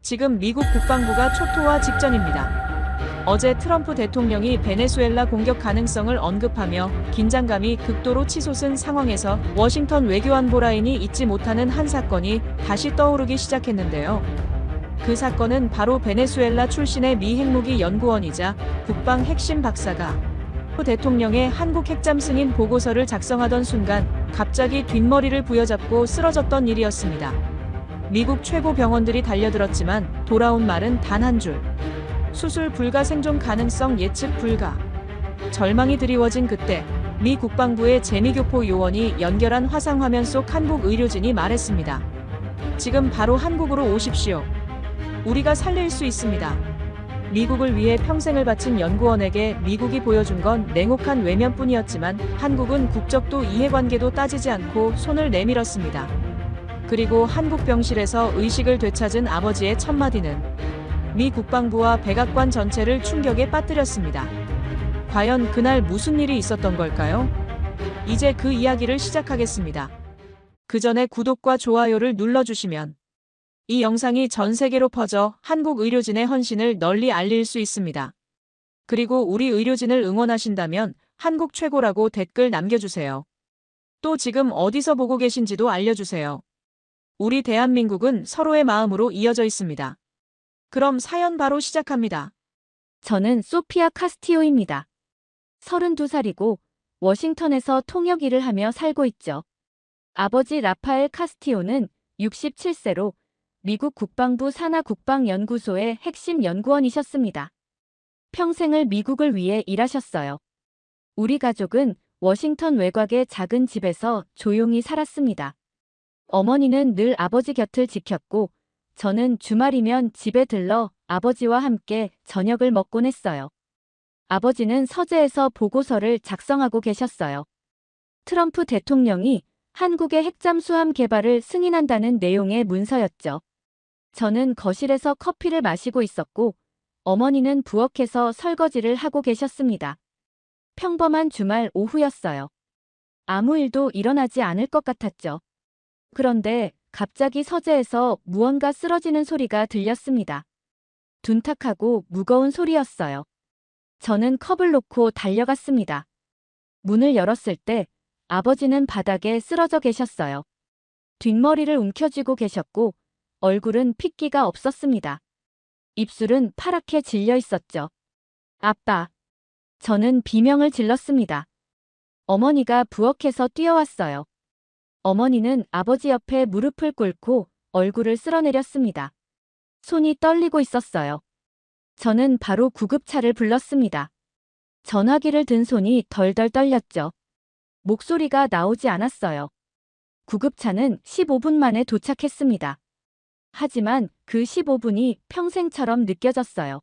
지금 미국 국방부가 초토화 직전입니다. 어제 트럼프 대통령이 베네수엘라 공격 가능성을 언급하며 긴장감이 극도로 치솟은 상황에서 워싱턴 외교안보 라인이 잊지 못하는 한 사건이 다시 떠오르기 시작했는데요. 그 사건은 바로 베네수엘라 출신의 미 핵무기 연구원이자 국방 핵심 박사가 대통령의 한국 핵잠 승인 보고서를 작성하던 순간 갑자기 뒷머리를 부여잡고 쓰러졌던 일이었습니다. 미국 최고 병원들이 달려들었지만 돌아온 말은 단 한 줄. 수술 불가, 생존 가능성 예측 불가. 절망이 드리워진 그때 미 국방부의 재미교포 요원이 연결한 화상화면 속 한국 의료진이 말했습니다. 지금 바로 한국으로 오십시오. 우리가 살릴 수 있습니다. 미국을 위해 평생을 바친 연구원에게 미국이 보여준 건 냉혹한 외면뿐이었지만 한국은 국적도 이해관계도 따지지 않고 손을 내밀었습니다. 그리고 한국 병실에서 의식을 되찾은 아버지의 첫마디는 미 국방부와 백악관 전체를 충격에 빠뜨렸습니다. 과연 그날 무슨 일이 있었던 걸까요? 이제 그 이야기를 시작하겠습니다. 그 전에 구독과 좋아요를 눌러주시면 이 영상이 전 세계로 퍼져 한국 의료진의 헌신을 널리 알릴 수 있습니다. 그리고 우리 의료진을 응원하신다면 한국 최고라고 댓글 남겨주세요. 또 지금 어디서 보고 계신지도 알려주세요. 우리 대한민국은 서로의 마음으로 이어져 있습니다. 그럼 사연 바로 시작합니다. 저는 소피아 카스티오입니다. 32살이고 워싱턴에서 통역 일을 하며 살고 있죠. 아버지 라파엘 카스티오는 67세로 미국 국방부 산하 국방연구소의 핵심 연구원이셨습니다. 평생을 미국을 위해 일하셨어요. 우리 가족은 워싱턴 외곽의 작은 집에서 조용히 살았습니다. 어머니는 늘 아버지 곁을 지켰고 저는 주말이면 집에 들러 아버지와 함께 저녁을 먹곤 했어요. 아버지는 서재에서 보고서를 작성하고 계셨어요. 트럼프 대통령이 한국의 핵잠수함 개발을 승인한다는 내용의 문서였죠. 저는 거실에서 커피를 마시고 있었고 어머니는 부엌에서 설거지를 하고 계셨습니다. 평범한 주말 오후였어요. 아무 일도 일어나지 않을 것 같았죠. 그런데 갑자기 서재에서 무언가 쓰러지는 소리가 들렸습니다. 둔탁하고 무거운 소리였어요. 저는 컵을 놓고 달려갔습니다. 문을 열었을 때 아버지는 바닥에 쓰러져 계셨어요. 뒷머리를 움켜쥐고 계셨고 얼굴은 핏기가 없었습니다. 입술은 파랗게 질려 있었죠. 아빠. 저는 비명을 질렀습니다. 어머니가 부엌에서 뛰어왔어요. 어머니는 아버지 옆에 무릎을 꿇고 얼굴을 쓸어내렸습니다. 손이 떨리고 있었어요. 저는 바로 구급차를 불렀습니다. 전화기를 든 손이 덜덜 떨렸죠. 목소리가 나오지 않았어요. 구급차는 15분 만에 도착했습니다. 하지만 그 15분이 평생처럼 느껴졌어요.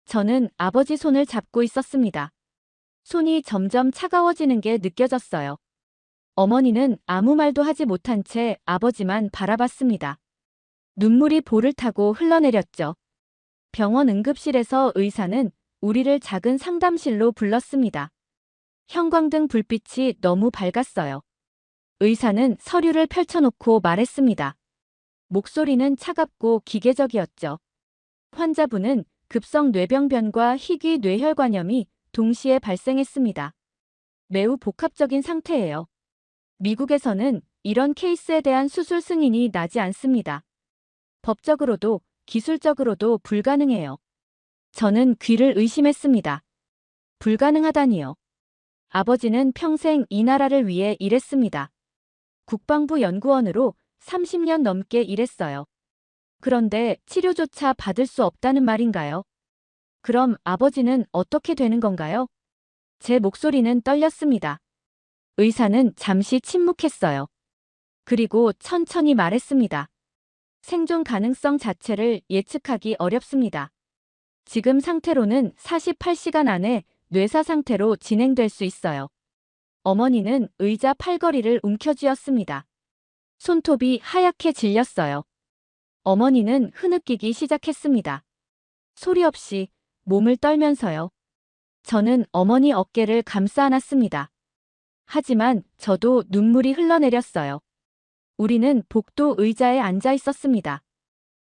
저는 아버지 손을 잡고 있었습니다. 손이 점점 차가워지는 게 느껴졌어요. 어머니는 아무 말도 하지 못한 채 아버지만 바라봤습니다. 눈물이 볼을 타고 흘러내렸죠. 병원 응급실에서 의사는 우리를 작은 상담실로 불렀습니다. 형광등 불빛이 너무 밝았어요. 의사는 서류를 펼쳐놓고 말했습니다. 목소리는 차갑고 기계적이었죠. 환자분은 급성 뇌병변과 희귀 뇌혈관염이 동시에 발생했습니다. 매우 복합적인 상태예요. 미국에서는 이런 케이스에 대한 수술 승인이 나지 않습니다. 법적으로도 기술적으로도 불가능해요. 저는 귀를 의심했습니다. 불가능하다니요. 아버지는 평생 이 나라를 위해 일했습니다. 국방부 연구원으로 30년 넘게 일했어요. 그런데 치료조차 받을 수 없다는 말인가요? 그럼 아버지는 어떻게 되는 건가요? 제 목소리는 떨렸습니다. 의사는 잠시 침묵했어요. 그리고 천천히 말했습니다. 생존 가능성 자체를 예측하기 어렵습니다. 지금 상태로는 48시간 안에 뇌사 상태로 진행될 수 있어요. 어머니는 의자 팔걸이를 움켜쥐었습니다. 손톱이 하얗게 질렸어요. 어머니는 흐느끼기 시작했습니다. 소리 없이 몸을 떨면서요. 저는 어머니 어깨를 감싸 안았습니다. 하지만 저도 눈물이 흘러내렸어요. 우리는 복도 의자에 앉아 있었습니다.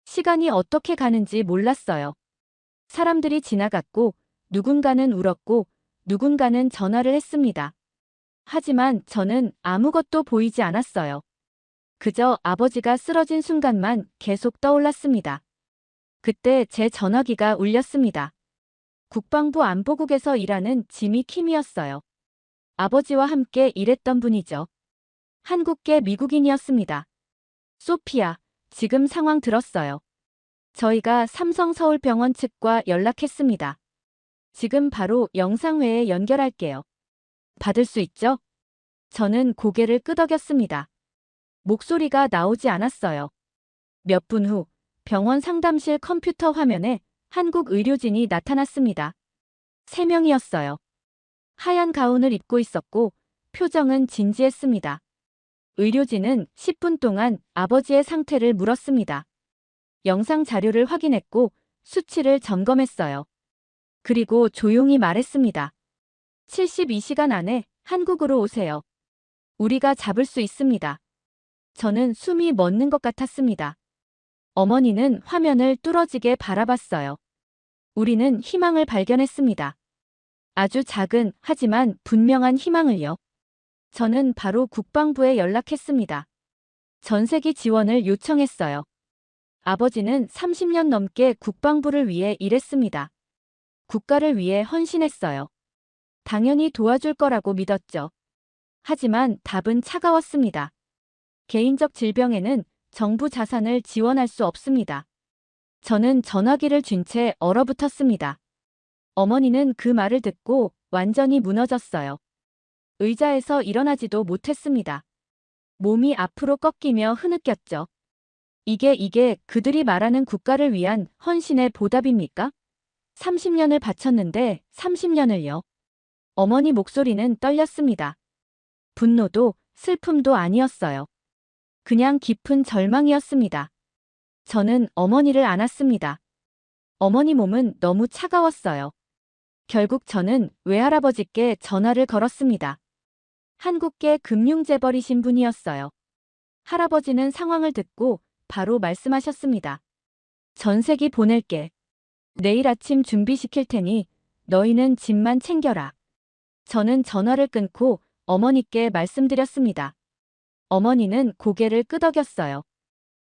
시간이 어떻게 가는지 몰랐어요. 사람들이 지나갔고, 누군가는 울었고, 누군가는 전화를 했습니다. 하지만 저는 아무것도 보이지 않았어요. 그저 아버지가 쓰러진 순간만 계속 떠올랐습니다. 그때 제 전화기가 울렸습니다. 국방부 안보국에서 일하는 지미 킴이었어요. 아버지와 함께 일했던 분이죠. 한국계 미국인이었습니다. 소피아, 지금 상황 들었어요. 저희가 삼성서울병원 측과 연락했습니다. 지금 바로 영상회에 연결할게요. 받을 수 있죠? 저는 고개를 끄덕였습니다. 목소리가 나오지 않았어요. 몇 분 후 병원 상담실 컴퓨터 화면에 한국 의료진이 나타났습니다. 3명이었어요. 하얀 가운을 입고 있었고 표정은 진지했습니다. 의료진은 10분 동안 아버지의 상태를 물었습니다. 영상 자료를 확인했고 수치를 점검했어요. 그리고 조용히 말했습니다. 72시간 안에 한국으로 오세요. 우리가 잡을 수 있습니다. 저는 숨이 멎는 것 같았습니다. 어머니는 화면을 뚫어지게 바라봤어요. 우리는 희망을 발견했습니다. 아주 작은 하지만 분명한 희망을요. 저는 바로 국방부에 연락했습니다. 전세기 지원을 요청했어요. 아버지는 30년 넘게 국방부를 위해 일했습니다. 국가를 위해 헌신했어요. 당연히 도와줄 거라고 믿었죠. 하지만 답은 차가웠습니다. 개인적 질병에는 정부 자산을 지원할 수 없습니다. 저는 전화기를 쥔 채 얼어붙었습니다. 어머니는 그 말을 듣고 완전히 무너졌어요. 의자에서 일어나지도 못했습니다. 몸이 앞으로 꺾이며 흐느꼈죠. 이게 그들이 말하는 국가를 위한 헌신의 보답입니까? 30년을 바쳤는데 30년을요. 어머니 목소리는 떨렸습니다. 분노도 슬픔도 아니었어요. 그냥 깊은 절망이었습니다. 저는 어머니를 안았습니다. 어머니 몸은 너무 차가웠어요. 결국 저는 외할아버지께 전화를 걸었습니다. 한국계 금융재벌이신 분이었어요. 할아버지는 상황을 듣고 바로 말씀하셨습니다. 전세기 보낼게. 내일 아침 준비시킬 테니 너희는 짐만 챙겨라. 저는 전화를 끊고 어머니께 말씀드렸습니다. 어머니는 고개를 끄덕였어요.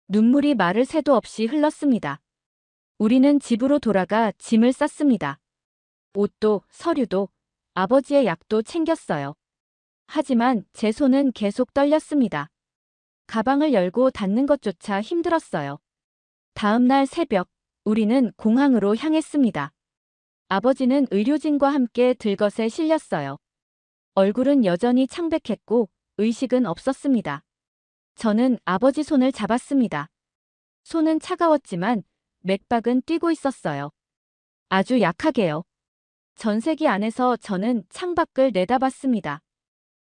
눈물이 마를 새도 없이 흘렀습니다. 우리는 집으로 돌아가 짐을 쌌습니다. 옷도 서류도 아버지의 약도 챙겼어요. 하지만 제 손은 계속 떨렸습니다. 가방을 열고 닫는 것조차 힘들었어요. 다음 날 새벽, 우리는 공항으로 향했습니다. 아버지는 의료진과 함께 들것에 실렸어요. 얼굴은 여전히 창백했고 의식은 없었습니다. 저는 아버지 손을 잡았습니다. 손은 차가웠지만 맥박은 뛰고 있었어요. 아주 약하게요. 전세기 안에서 저는 창밖을 내다봤습니다.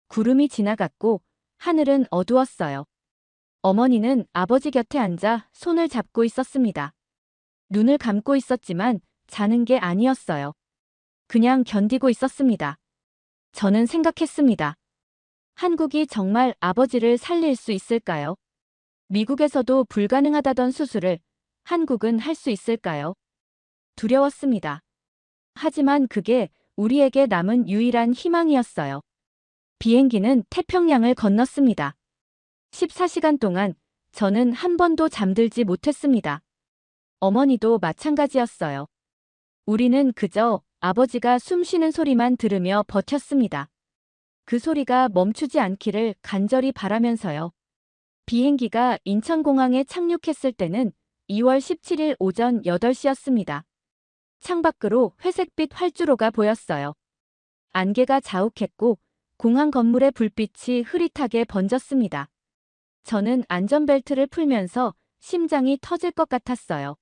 구름이 지나갔고 하늘은 어두웠어요. 어머니는 아버지 곁에 앉아 손을 잡고 있었습니다. 눈을 감고 있었지만 자는 게 아니었어요. 그냥 견디고 있었습니다. 저는 생각했습니다. 한국이 정말 아버지를 살릴 수 있을까요? 미국에서도 불가능하다던 수술을 한국은 할 수 있을까요? 두려웠습니다. 하지만 그게 우리에게 남은 유일한 희망이었어요. 비행기는 태평양을 건넜습니다. 14시간 동안 저는 한 번도 잠들지 못했습니다. 어머니도 마찬가지였어요. 우리는 그저 아버지가 숨 쉬는 소리만 들으며 버텼습니다. 그 소리가 멈추지 않기를 간절히 바라면서요. 비행기가 인천공항에 착륙했을 때는 2월 17일 오전 8시였습니다. 창밖으로 회색빛 활주로가 보였어요. 안개가 자욱했고 공항 건물의 불빛이 흐릿하게 번졌습니다. 저는 안전벨트를 풀면서 심장이 터질 것 같았어요.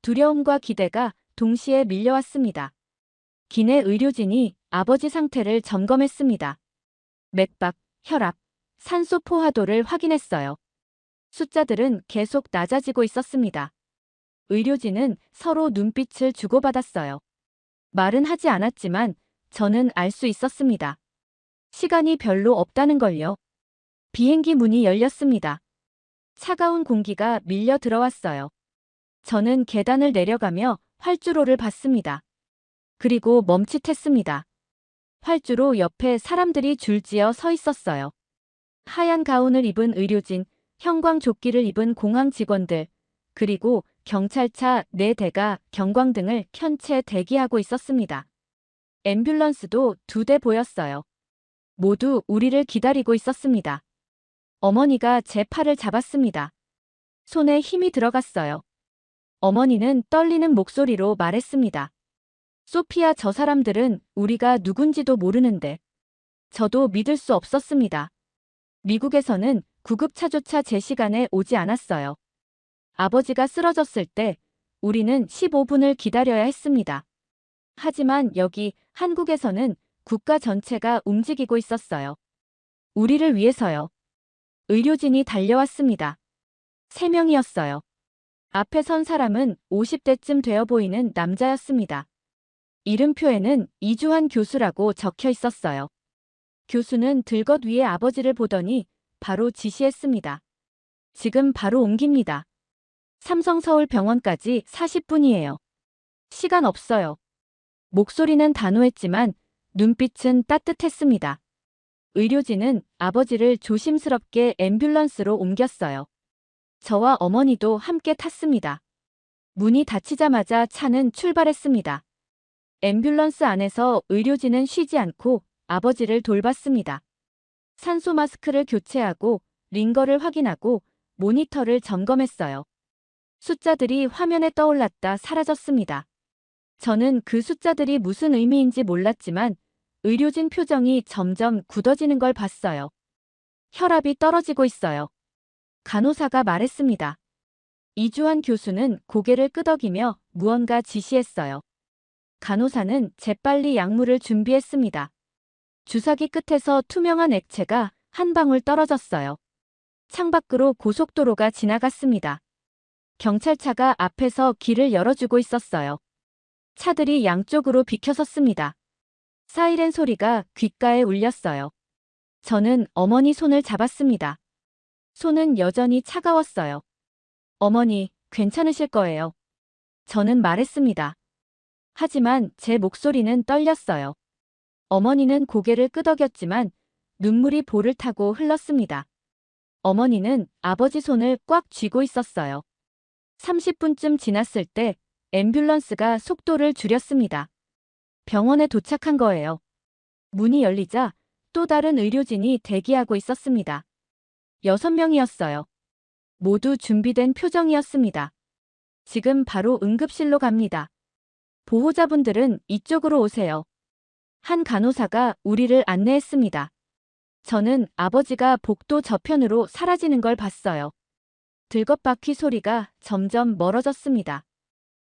두려움과 기대가 동시에 밀려왔습니다. 기내 의료진이 아버지 상태를 점검했습니다. 맥박, 혈압, 산소 포화도를 확인했어요. 숫자들은 계속 낮아지고 있었습니다. 의료진은 서로 눈빛을 주고받았어요. 말은 하지 않았지만 저는 알 수 있었습니다. 시간이 별로 없다는 걸요. 비행기 문이 열렸습니다. 차가운 공기가 밀려 들어왔어요. 저는 계단을 내려가며 활주로를 봤습니다. 그리고 멈칫했습니다. 활주로 옆에 사람들이 줄지어 서 있었어요. 하얀 가운을 입은 의료진, 형광조끼를 입은 공항 직원들, 그리고 경찰차 4대가 경광등을 켠 채 대기하고 있었습니다. 앰뷸런스도 2대 보였어요. 모두 우리를 기다리고 있었습니다. 어머니가 제 팔을 잡았습니다. 손에 힘이 들어갔어요. 어머니는 떨리는 목소리로 말했습니다. 소피아, 저 사람들은 우리가 누군지도 모르는데. 저도 믿을 수 없었습니다. 미국에서는 구급차조차 제 시간에 오지 않았어요. 아버지가 쓰러졌을 때 우리는 15분을 기다려야 했습니다. 하지만 여기 한국에서는 국가 전체가 움직이고 있었어요. 우리를 위해서요. 의료진이 달려왔습니다. 3명이었어요. 앞에 선 사람은 50대쯤 되어 보이는 남자였습니다. 이름표에는 이주환 교수라고 적혀 있었어요. 교수는 들것 위에 아버지를 보더니 바로 지시했습니다. 지금 바로 옮깁니다. 삼성서울병원까지 40분이에요. 시간 없어요. 목소리는 단호했지만 눈빛은 따뜻했습니다. 의료진은 아버지를 조심스럽게 앰뷸런스로 옮겼어요. 저와 어머니도 함께 탔습니다. 문이 닫히자마자 차는 출발했습니다. 앰뷸런스 안에서 의료진은 쉬지 않고 아버지를 돌봤습니다. 산소 마스크를 교체하고 링거를 확인하고 모니터를 점검했어요. 숫자들이 화면에 떠올랐다 사라졌습니다. 저는 그 숫자들이 무슨 의미인지 몰랐지만 의료진 표정이 점점 굳어지는 걸 봤어요. 혈압이 떨어지고 있어요. 간호사가 말했습니다. 이주환 교수는 고개를 끄덕이며 무언가 지시했어요. 간호사는 재빨리 약물을 준비했습니다. 주사기 끝에서 투명한 액체가 한 방울 떨어졌어요. 창밖으로 고속도로가 지나갔습니다. 경찰차가 앞에서 길을 열어주고 있었어요. 차들이 양쪽으로 비켜섰습니다. 사이렌 소리가 귓가에 울렸어요. 저는 어머니 손을 잡았습니다. 손은 여전히 차가웠어요. 어머니, 괜찮으실 거예요. 저는 말했습니다. 하지만 제 목소리는 떨렸어요. 어머니는 고개를 끄덕였지만 눈물이 볼을 타고 흘렀습니다. 어머니는 아버지 손을 꽉 쥐고 있었어요. 30분쯤 지났을 때 앰뷸런스가 속도를 줄였습니다. 병원에 도착한 거예요. 문이 열리자 또 다른 의료진이 대기하고 있었습니다. 6명이었어요. 모두 준비된 표정이었습니다. 지금 바로 응급실로 갑니다. 보호자분들은 이쪽으로 오세요. 한 간호사가 우리를 안내했습니다. 저는 아버지가 복도 저편으로 사라지는 걸 봤어요. 들것바퀴 소리가 점점 멀어졌습니다.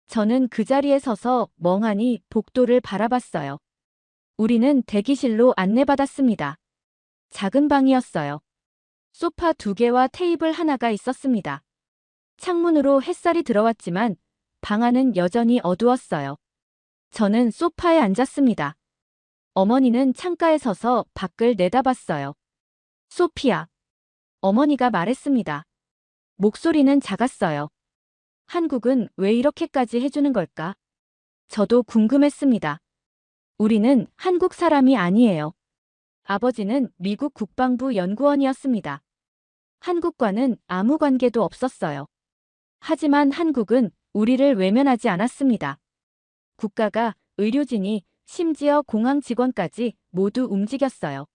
저는 그 자리에 서서 멍하니 복도를 바라봤어요. 우리는 대기실로 안내받았습니다. 작은 방이었어요. 소파 2개와 테이블 하나가 있었습니다. 창문으로 햇살이 들어왔지만 방 안은 여전히 어두웠어요. 저는 소파에 앉았습니다. 어머니는 창가에 서서 밖을 내다봤어요. 소피아. 어머니가 말했습니다. 목소리는 작았어요. 한국은 왜 이렇게까지 해주는 걸까? 저도 궁금했습니다. 우리는 한국 사람이 아니에요. 아버지는 미국 국방부 연구원이었습니다. 한국과는 아무 관계도 없었어요. 하지만 한국은 우리를 외면하지 않았습니다. 국가가, 의료진이, 심지어 공항 직원까지 모두 움직였어요.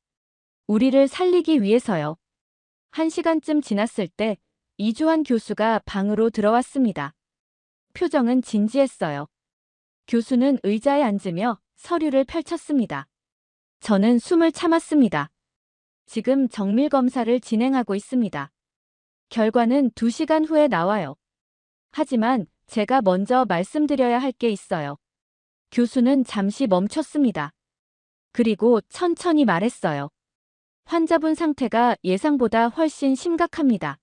우리를 살리기 위해서요. 1시간쯤 지났을 때 이주환 교수가 방으로 들어왔습니다. 표정은 진지했어요. 교수는 의자에 앉으며 서류를 펼쳤습니다. 저는 숨을 참았습니다. 지금 정밀 검사를 진행하고 있습니다. 결과는 2시간 후에 나와요. 하지만 제가 먼저 말씀드려야 할 게 있어요. 교수는 잠시 멈췄습니다. 그리고 천천히 말했어요. 환자분 상태가 예상보다 훨씬 심각합니다.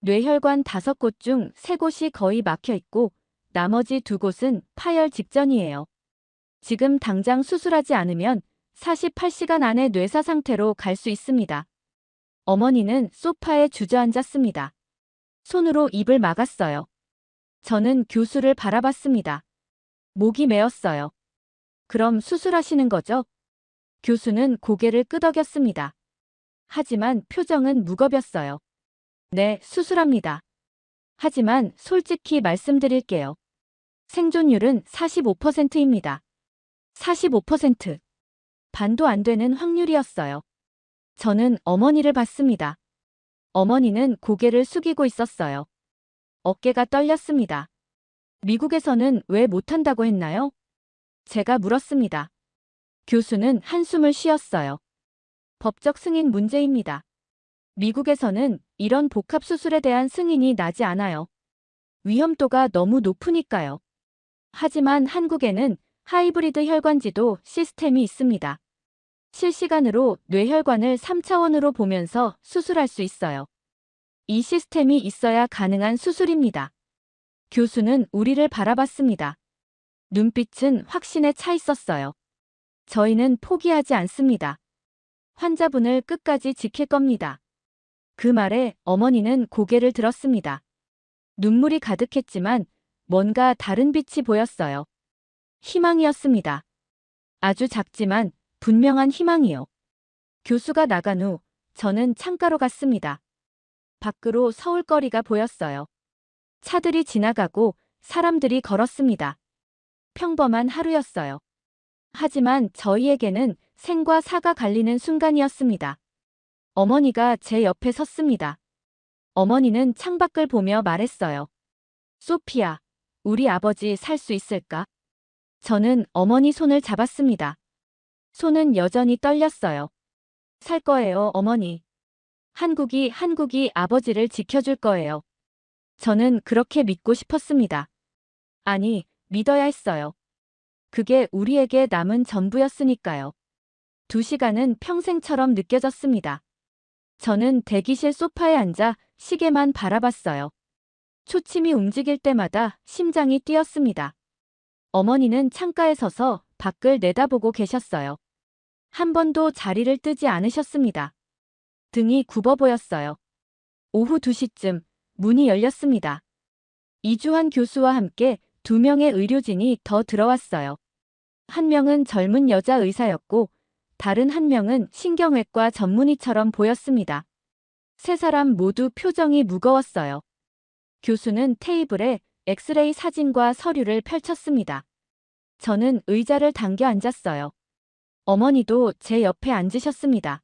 뇌혈관 5곳 중 3곳이 거의 막혀 있고 나머지 2곳은 파열 직전이에요. 지금 당장 수술하지 않으면 48시간 안에 뇌사 상태로 갈 수 있습니다. 어머니는 소파에 주저앉았습니다. 손으로 입을 막았어요. 저는 교수를 바라봤습니다. 목이 메었어요. 그럼 수술하시는 거죠? 교수는 고개를 끄덕였습니다. 하지만 표정은 무겁였어요. 네, 수술합니다. 하지만 솔직히 말씀드릴게요. 생존율은 45%입니다. 45%. 반도 안 되는 확률이었어요. 저는 어머니를 봤습니다. 어머니는 고개를 숙이고 있었어요. 어깨가 떨렸습니다. 미국에서는 왜 못한다고 했나요? 제가 물었습니다. 교수는 한숨을 쉬었어요. 법적 승인 문제입니다. 미국에서는 이런 복합 수술에 대한 승인이 나지 않아요. 위험도가 너무 높으니까요. 하지만 한국에는 하이브리드 혈관지도 시스템이 있습니다. 실시간으로 뇌혈관을 3차원으로 보면서 수술할 수 있어요. 이 시스템이 있어야 가능한 수술입니다. 교수는 우리를 바라봤습니다. 눈빛은 확신에 차 있었어요. 저희는 포기하지 않습니다. 환자분을 끝까지 지킬 겁니다. 그 말에 어머니는 고개를 들었습니다. 눈물이 가득했지만 뭔가 다른 빛이 보였어요. 희망이었습니다. 아주 작지만 분명한 희망이요. 교수가 나간 후 저는 창가로 갔습니다. 밖으로 서울거리가 보였어요. 차들이 지나가고 사람들이 걸었습니다. 평범한 하루였어요. 하지만 저희에게는 생과 사가 갈리는 순간이었습니다. 어머니가 제 옆에 섰습니다. 어머니는 창밖을 보며 말했어요. 소피아, 우리 아버지 살 수 있을까? 저는 어머니 손을 잡았습니다. 손은 여전히 떨렸어요. 살 거예요, 어머니. 한국이 아버지를 지켜줄 거예요. 저는 그렇게 믿고 싶었습니다. 아니, 믿어야 했어요. 그게 우리에게 남은 전부였으니까요. 2시간은 평생처럼 느껴졌습니다. 저는 대기실 소파에 앉아 시계만 바라봤어요. 초침이 움직일 때마다 심장이 뛰었습니다. 어머니는 창가에 서서 밖을 내다보고 계셨어요. 한 번도 자리를 뜨지 않으셨습니다. 등이 굽어 보였어요. 오후 2시쯤 문이 열렸습니다. 이주환 교수와 함께 2명의 의료진이 더 들어왔어요. 한 명은 젊은 여자 의사였고 다른 한 명은 신경외과 전문의처럼 보였습니다. 세 사람 모두 표정이 무거웠어요. 교수는 테이블에 엑스레이 사진과 서류를 펼쳤습니다. 저는 의자를 당겨 앉았어요. 어머니도 제 옆에 앉으셨습니다.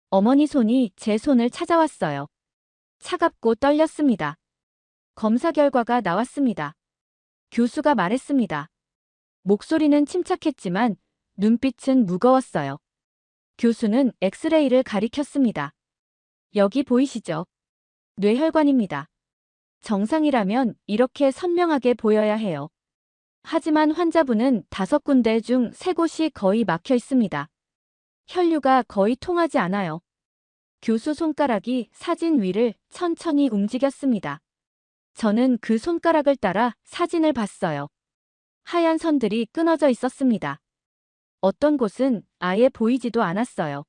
어머니 손이 제 손을 찾아왔어요. 차갑고 떨렸습니다. 검사 결과가 나왔습니다. 교수가 말했습니다. 목소리는 침착했지만 눈빛은 무거웠어요. 교수는 엑스레이를 가리켰습니다. 여기 보이시죠? 뇌혈관입니다. 정상이라면 이렇게 선명하게 보여야 해요. 하지만 환자분은 5군데 중 3곳이 거의 막혀 있습니다. 혈류가 거의 통하지 않아요. 교수 손가락이 사진 위를 천천히 움직였습니다. 저는 그 손가락을 따라 사진을 봤어요. 하얀 선들이 끊어져 있었습니다. 어떤 곳은 아예 보이지도 않았어요.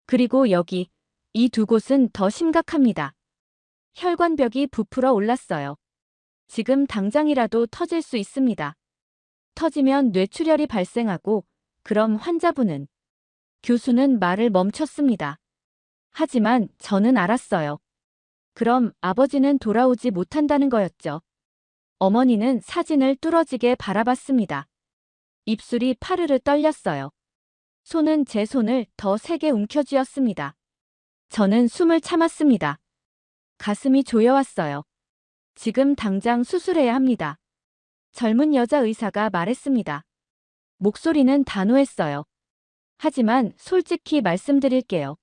그리고 여기, 이 2곳은 더 심각합니다. 혈관벽이 부풀어 올랐어요. 지금 당장이라도 터질 수 있습니다. 터지면 뇌출혈이 발생하고 그럼 환자분은 교수는 말을 멈췄습니다. 하지만 저는 알았어요. 그럼 아버지는 돌아오지 못한다는 거였죠. 어머니는 사진을 뚫어지게 바라봤습니다. 입술이 파르르 떨렸어요. 손은 제 손을 더 세게 움켜쥐었습니다. 저는 숨을 참았습니다. 가슴이 조여왔어요. 지금 당장 수술해야 합니다. 젊은 여자 의사가 말했습니다. 목소리는 단호했어요. 하지만 솔직히 말씀드릴게요.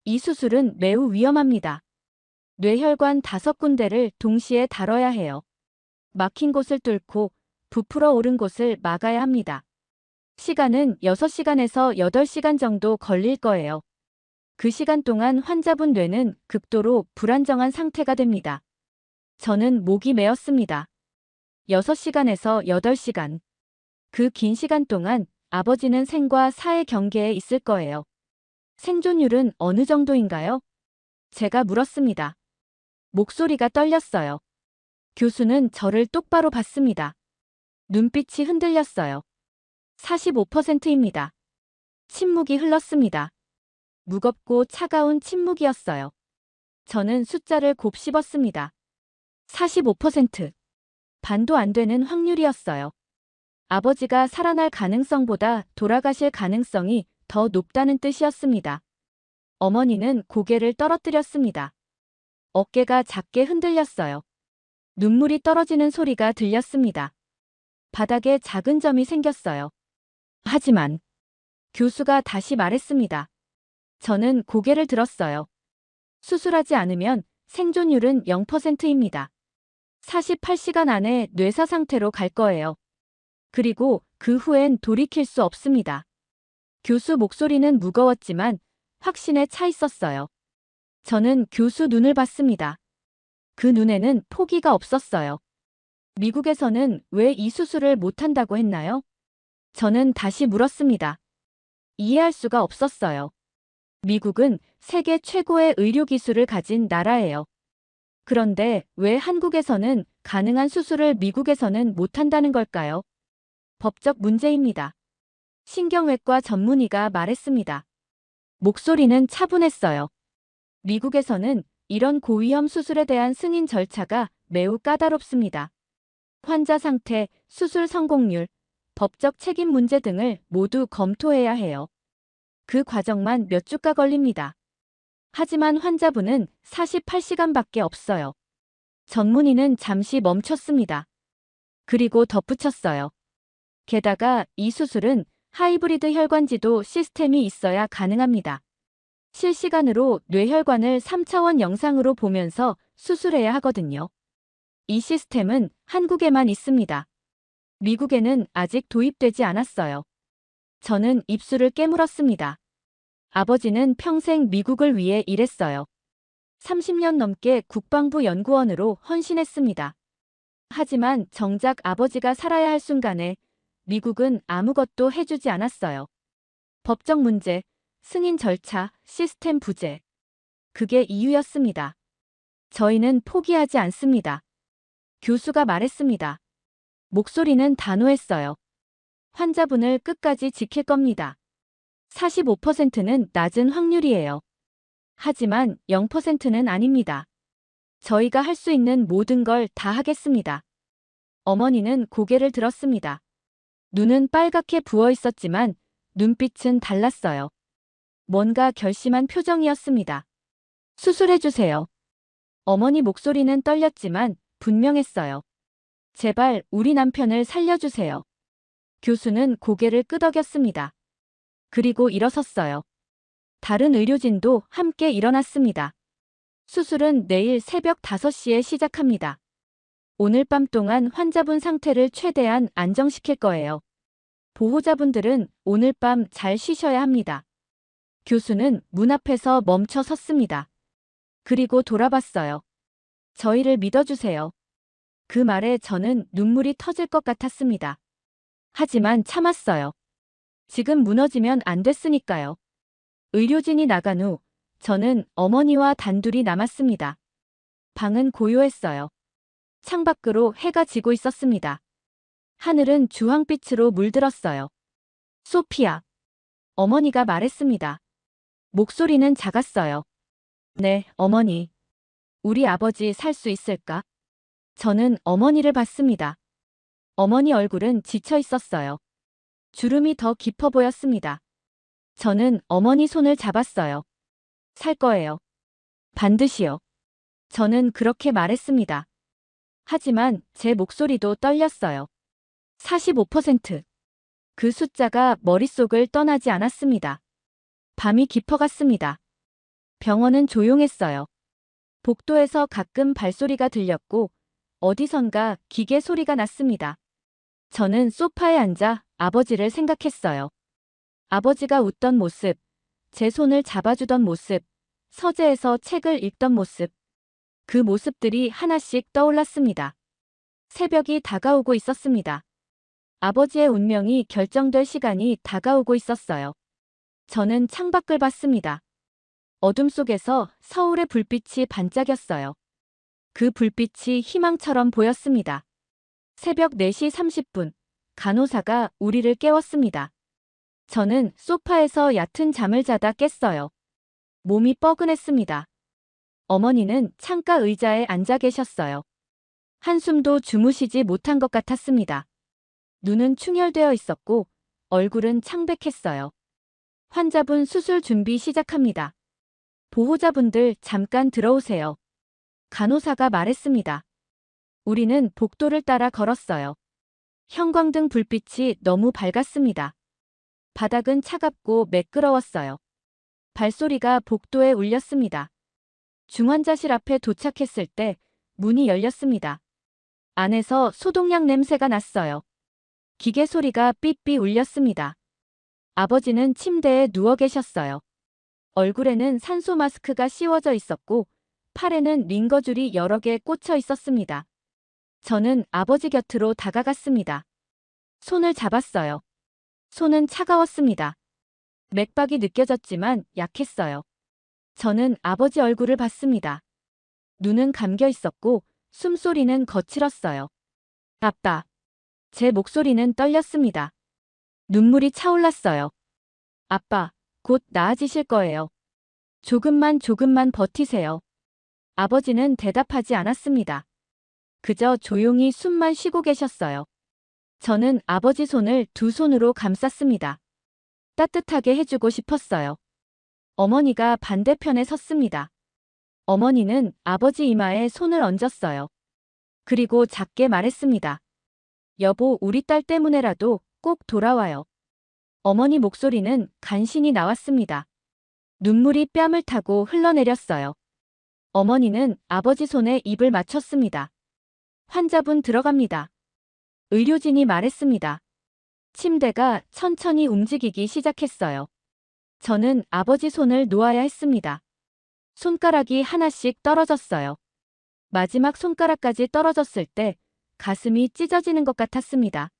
이 수술은 매우 위험합니다. 뇌혈관 5군데를 동시에 다뤄야 해요. 막힌 곳을 뚫고 부풀어 오른 곳을 막아야 합니다. 시간은 6시간에서 8시간 정도 걸릴 거예요. 그 시간 동안 환자분 뇌는 극도로 불안정한 상태가 됩니다. 저는 목이 메었습니다. 6시간에서 8시간. 그 긴 시간 동안 아버지는 생과 사의 경계에 있을 거예요. 생존율은 어느 정도인가요? 제가 물었습니다. 목소리가 떨렸어요. 교수는 저를 똑바로 봤습니다. 눈빛이 흔들렸어요. 45%입니다. 침묵이 흘렀습니다. 무겁고 차가운 침묵이었어요. 저는 숫자를 곱씹었습니다. 45%. 반도 안 되는 확률이었어요. 아버지가 살아날 가능성보다 돌아가실 가능성이 더 높다는 뜻이었습니다. 어머니는 고개를 떨어뜨렸습니다. 어깨가 작게 흔들렸어요. 눈물이 떨어지는 소리가 들렸습니다. 바닥에 작은 점이 생겼어요. 하지만 교수가 다시 말했습니다. 저는 고개를 들었어요. 수술하지 않으면 생존율은 0%입니다. 48시간 안에 뇌사 상태로 갈 거예요. 그리고 그 후엔 돌이킬 수 없습니다. 교수 목소리는 무거웠지만 확신에 차 있었어요. 저는 교수 눈을 봤습니다. 그 눈에는 포기가 없었어요. 미국에서는 왜 이 수술을 못한다고 했나요? 저는 다시 물었습니다. 이해할 수가 없었어요. 미국은 세계 최고의 의료 기술을 가진 나라예요. 그런데 왜 한국에서는 가능한 수술을 미국에서는 못한다는 걸까요? 법적 문제입니다. 신경외과 전문의가 말했습니다. 목소리는 차분했어요. 미국에서는 이런 고위험 수술에 대한 승인 절차가 매우 까다롭습니다. 환자 상태, 수술 성공률, 법적 책임 문제 등을 모두 검토해야 해요. 그 과정만 몇 주가 걸립니다. 하지만 환자분은 48시간밖에 없어요. 전문의는 잠시 멈췄습니다. 그리고 덧붙였어요. 게다가 이 수술은 하이브리드 혈관지도 시스템이 있어야 가능합니다. 실시간으로 뇌혈관을 3차원 영상으로 보면서 수술해야 하거든요. 이 시스템은 한국에만 있습니다. 미국에는 아직 도입되지 않았어요. 저는 입술을 깨물었습니다. 아버지는 평생 미국을 위해 일했어요. 30년 넘게 국방부 연구원으로 헌신했습니다. 하지만 정작 아버지가 살아야 할 순간에 미국은 아무것도 해주지 않았어요. 법적 문제, 승인 절차, 시스템 부재. 그게 이유였습니다. 저희는 포기하지 않습니다. 교수가 말했습니다. 목소리는 단호했어요. 환자분을 끝까지 지킬 겁니다. 45%는 낮은 확률이에요. 하지만 0%는 아닙니다. 저희가 할 수 있는 모든 걸 다 하겠습니다. 어머니는 고개를 들었습니다. 눈은 빨갛게 부어 있었지만 눈빛은 달랐어요. 뭔가 결심한 표정이었습니다. 수술해주세요. 어머니 목소리는 떨렸지만 분명했어요. 제발 우리 남편을 살려주세요. 교수는 고개를 끄덕였습니다. 그리고 일어섰어요. 다른 의료진도 함께 일어났습니다. 수술은 내일 새벽 5시에 시작합니다. 오늘 밤 동안 환자분 상태를 최대한 안정시킬 거예요. 보호자분들은 오늘 밤 잘 쉬셔야 합니다. 교수는 문 앞에서 멈춰 섰습니다. 그리고 돌아봤어요. 저희를 믿어주세요. 그 말에 저는 눈물이 터질 것 같았습니다. 하지만 참았어요. 지금 무너지면 안 됐으니까요. 의료진이 나간 후 저는 어머니와 단둘이 남았습니다. 방은 고요했어요. 창밖으로 해가 지고 있었습니다. 하늘은 주황빛으로 물들었어요. 소피아. 어머니가 말했습니다. 목소리는 작았어요. 네, 어머니. 우리 아버지 살 수 있을까? 저는 어머니를 봤습니다. 어머니 얼굴은 지쳐 있었어요. 주름이 더 깊어 보였습니다. 저는 어머니 손을 잡았어요. 살 거예요. 반드시요. 저는 그렇게 말했습니다. 하지만 제 목소리도 떨렸어요. 45%. 그 숫자가 머릿속을 떠나지 않았습니다. 밤이 깊어갔습니다. 병원은 조용했어요. 복도에서 가끔 발소리가 들렸고 어디선가 기계 소리가 났습니다. 저는 소파에 앉아 아버지를 생각했어요. 아버지가 웃던 모습, 제 손을 잡아주던 모습, 서재에서 책을 읽던 모습. 그 모습들이 하나씩 떠올랐습니다. 새벽이 다가오고 있었습니다. 아버지의 운명이 결정될 시간이 다가오고 있었어요. 저는 창밖을 봤습니다. 어둠 속에서 서울의 불빛이 반짝였어요. 그 불빛이 희망처럼 보였습니다. 새벽 4시 30분, 간호사가 우리를 깨웠습니다. 저는 소파에서 얕은 잠을 자다 깼어요. 몸이 뻐근했습니다. 어머니는 창가 의자에 앉아 계셨어요. 한숨도 주무시지 못한 것 같았습니다. 눈은 충혈되어 있었고 얼굴은 창백했어요. 환자분 수술 준비 시작합니다. 보호자분들 잠깐 들어오세요. 간호사가 말했습니다. 우리는 복도를 따라 걸었어요. 형광등 불빛이 너무 밝았습니다. 바닥은 차갑고 매끄러웠어요. 발소리가 복도에 울렸습니다. 중환자실 앞에 도착했을 때 문이 열렸습니다. 안에서 소독약 냄새가 났어요. 기계 소리가 삐삐 울렸습니다. 아버지는 침대에 누워 계셨어요. 얼굴에는 산소 마스크가 씌워져 있었고 팔에는 링거줄이 여러 개 꽂혀 있었습니다. 저는 아버지 곁으로 다가갔습니다. 손을 잡았어요. 손은 차가웠습니다. 맥박이 느껴졌지만 약했어요. 저는 아버지 얼굴을 봤습니다. 눈은 감겨 있었고 숨소리는 거칠었어요. 아빠. 제 목소리는 떨렸습니다. 눈물이 차올랐어요. 아빠, 곧 나아지실 거예요. 조금만 버티세요. 아버지는 대답하지 않았습니다. 그저 조용히 숨만 쉬고 계셨어요. 저는 아버지 손을 두 손으로 감쌌습니다. 따뜻하게 해주고 싶었어요. 어머니가 반대편에 섰습니다. 어머니는 아버지 이마에 손을 얹었어요. 그리고 작게 말했습니다. 여보, 우리 딸 때문에라도 꼭 돌아와요. 어머니 목소리는 간신히 나왔습니다. 눈물이 뺨을 타고 흘러내렸어요. 어머니는 아버지 손에 입을 맞췄습니다. 환자분 들어갑니다. 의료진이 말했습니다. 침대가 천천히 움직이기 시작했어요. 저는 아버지 손을 놓아야 했습니다. 손가락이 하나씩 떨어졌어요. 마지막 손가락까지 떨어졌을 때 가슴이 찢어지는 것 같았습니다.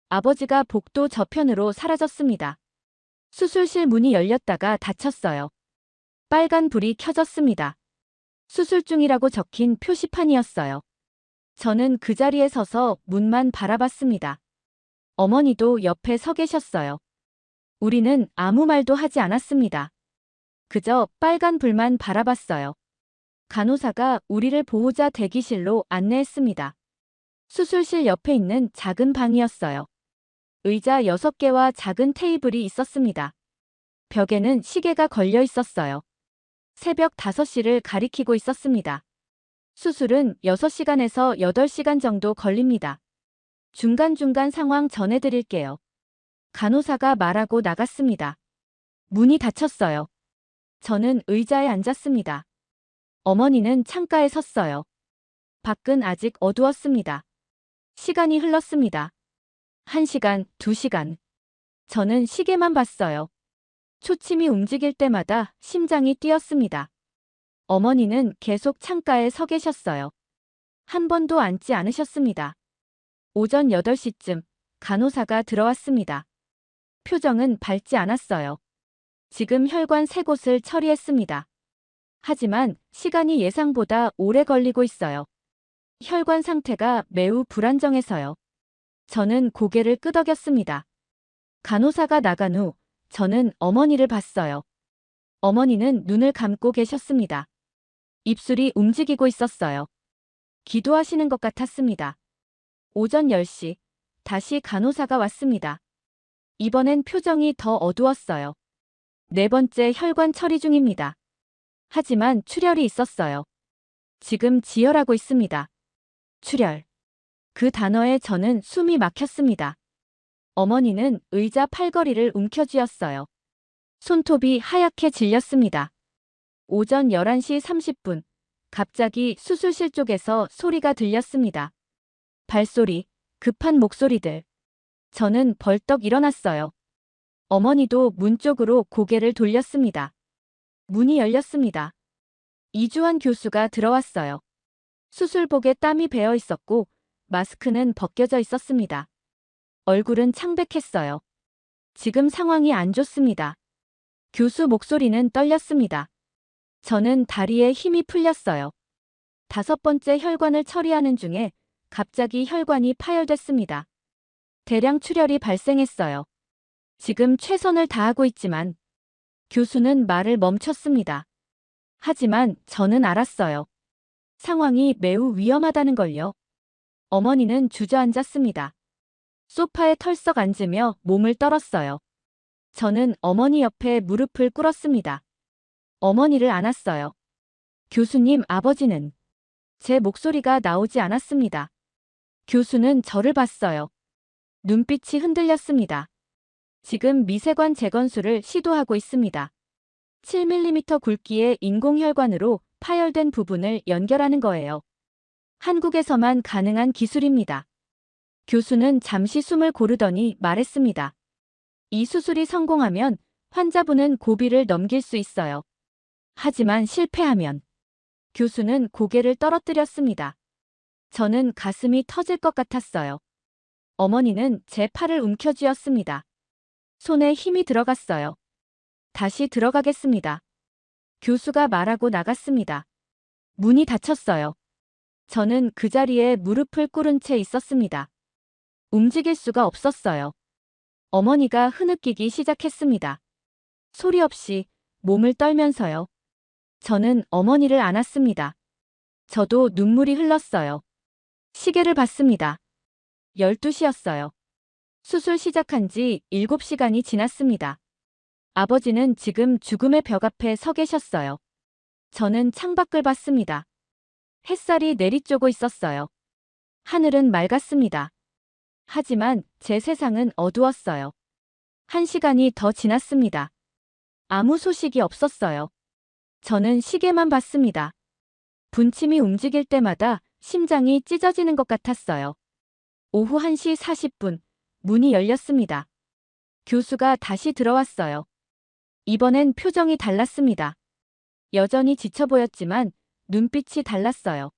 아버지가 복도 저편으로 사라졌습니다. 수술실 문이 열렸다가 닫혔어요. 빨간 불이 켜졌습니다. 수술 중이라고 적힌 표시판이었어요. 저는 그 자리에 서서 문만 바라봤습니다. 어머니도 옆에 서 계셨어요. 우리는 아무 말도 하지 않았습니다. 그저 빨간 불만 바라봤어요. 간호사가 우리를 보호자 대기실로 안내했습니다. 수술실 옆에 있는 작은 방이었어요. 의자 6개와 작은 테이블이 있었습니다. 벽에는 시계가 걸려 있었어요. 새벽 5시를 가리키고 있었습니다. 수술은 6시간에서 8시간 정도 걸립니다. 중간중간 상황 전해드릴게요. 간호사가 말하고 나갔습니다. 문이 닫혔어요. 저는 의자에 앉았습니다. 어머니는 창가에 섰어요. 밖은 아직 어두웠습니다. 시간이 흘렀습니다. 1시간, 2시간. 저는 시계만 봤어요. 초침이 움직일 때마다 심장이 뛰었습니다. 어머니는 계속 창가에 서 계셨어요. 한 번도 앉지 않으셨습니다. 오전 8시쯤 간호사가 들어왔습니다. 표정은 밝지 않았어요. 지금 혈관 3곳을 처리했습니다. 하지만 시간이 예상보다 오래 걸리고 있어요. 혈관 상태가 매우 불안정해서요. 저는 고개를 끄덕였습니다. 간호사가 나간 후 저는 어머니를 봤어요. 어머니는 눈을 감고 계셨습니다. 입술이 움직이고 있었어요. 기도하시는 것 같았습니다. 오전 10시, 다시 간호사가 왔습니다. 이번엔 표정이 더 어두웠어요. 4번째 혈관 처리 중입니다. 하지만 출혈이 있었어요. 지금 지혈하고 있습니다. 출혈. 그 단어에 저는 숨이 막혔습니다. 어머니는 의자 팔걸이를 움켜쥐었어요. 손톱이 하얗게 질렸습니다. 오전 11시 30분, 갑자기 수술실 쪽에서 소리가 들렸습니다. 발소리, 급한 목소리들. 저는 벌떡 일어났어요. 어머니도 문 쪽으로 고개를 돌렸습니다. 문이 열렸습니다. 이주환 교수가 들어왔어요. 수술복에 땀이 배어 있었고 마스크는 벗겨져 있었습니다. 얼굴은 창백했어요. 지금 상황이 안 좋습니다. 교수 목소리는 떨렸습니다. 저는 다리에 힘이 풀렸어요. 5번째 혈관을 처리하는 중에 갑자기 혈관이 파열됐습니다. 대량 출혈이 발생했어요. 지금 최선을 다하고 있지만 교수는 말을 멈췄습니다. 하지만 저는 알았어요. 상황이 매우 위험하다는 걸요. 어머니는 주저앉았습니다. 소파에 털썩 앉으며 몸을 떨었어요. 저는 어머니 옆에 무릎을 꿇었습니다. 어머니를 안았어요. 교수님, 아버지는. 제 목소리가 나오지 않았습니다. 교수는 저를 봤어요. 눈빛이 흔들렸습니다. 지금 미세관 재건수를 시도하고 있습니다. 7mm 굵기의 인공혈관으로 파열된 부분을 연결하는 거예요. 한국에서만 가능한 기술입니다. 교수는 잠시 숨을 고르더니 말했습니다. 이 수술이 성공하면 환자분은 고비를 넘길 수 있어요. 하지만 실패하면 교수는 고개를 떨어뜨렸습니다. 저는 가슴이 터질 것 같았어요. 어머니는 제 팔을 움켜쥐었습니다. 손에 힘이 들어갔어요. 다시 들어가겠습니다. 교수가 말하고 나갔습니다. 문이 닫혔어요. 저는 그 자리에 무릎을 꿇은 채 있었습니다. 움직일 수가 없었어요. 어머니가 흐느끼기 시작했습니다. 소리 없이 몸을 떨면서요. 저는 어머니를 안았습니다. 저도 눈물이 흘렀어요. 시계를 봤습니다. 12시였어요. 수술 시작한 지 7시간이 지났습니다. 아버지는 지금 죽음의 벽 앞에 서 계셨어요. 저는 창밖을 봤습니다. 햇살이 내리쬐고 있었어요. 하늘은 맑았습니다. 하지만 제 세상은 어두웠어요. 1시간이 더 지났습니다. 아무 소식이 없었어요. 저는 시계만 봤습니다. 분침이 움직일 때마다 심장이 찢어지는 것 같았어요. 오후 1시 40분, 문이 열렸습니다. 교수가 다시 들어왔어요. 이번엔 표정이 달랐습니다. 여전히 지쳐 보였지만 눈빛이 달랐어요.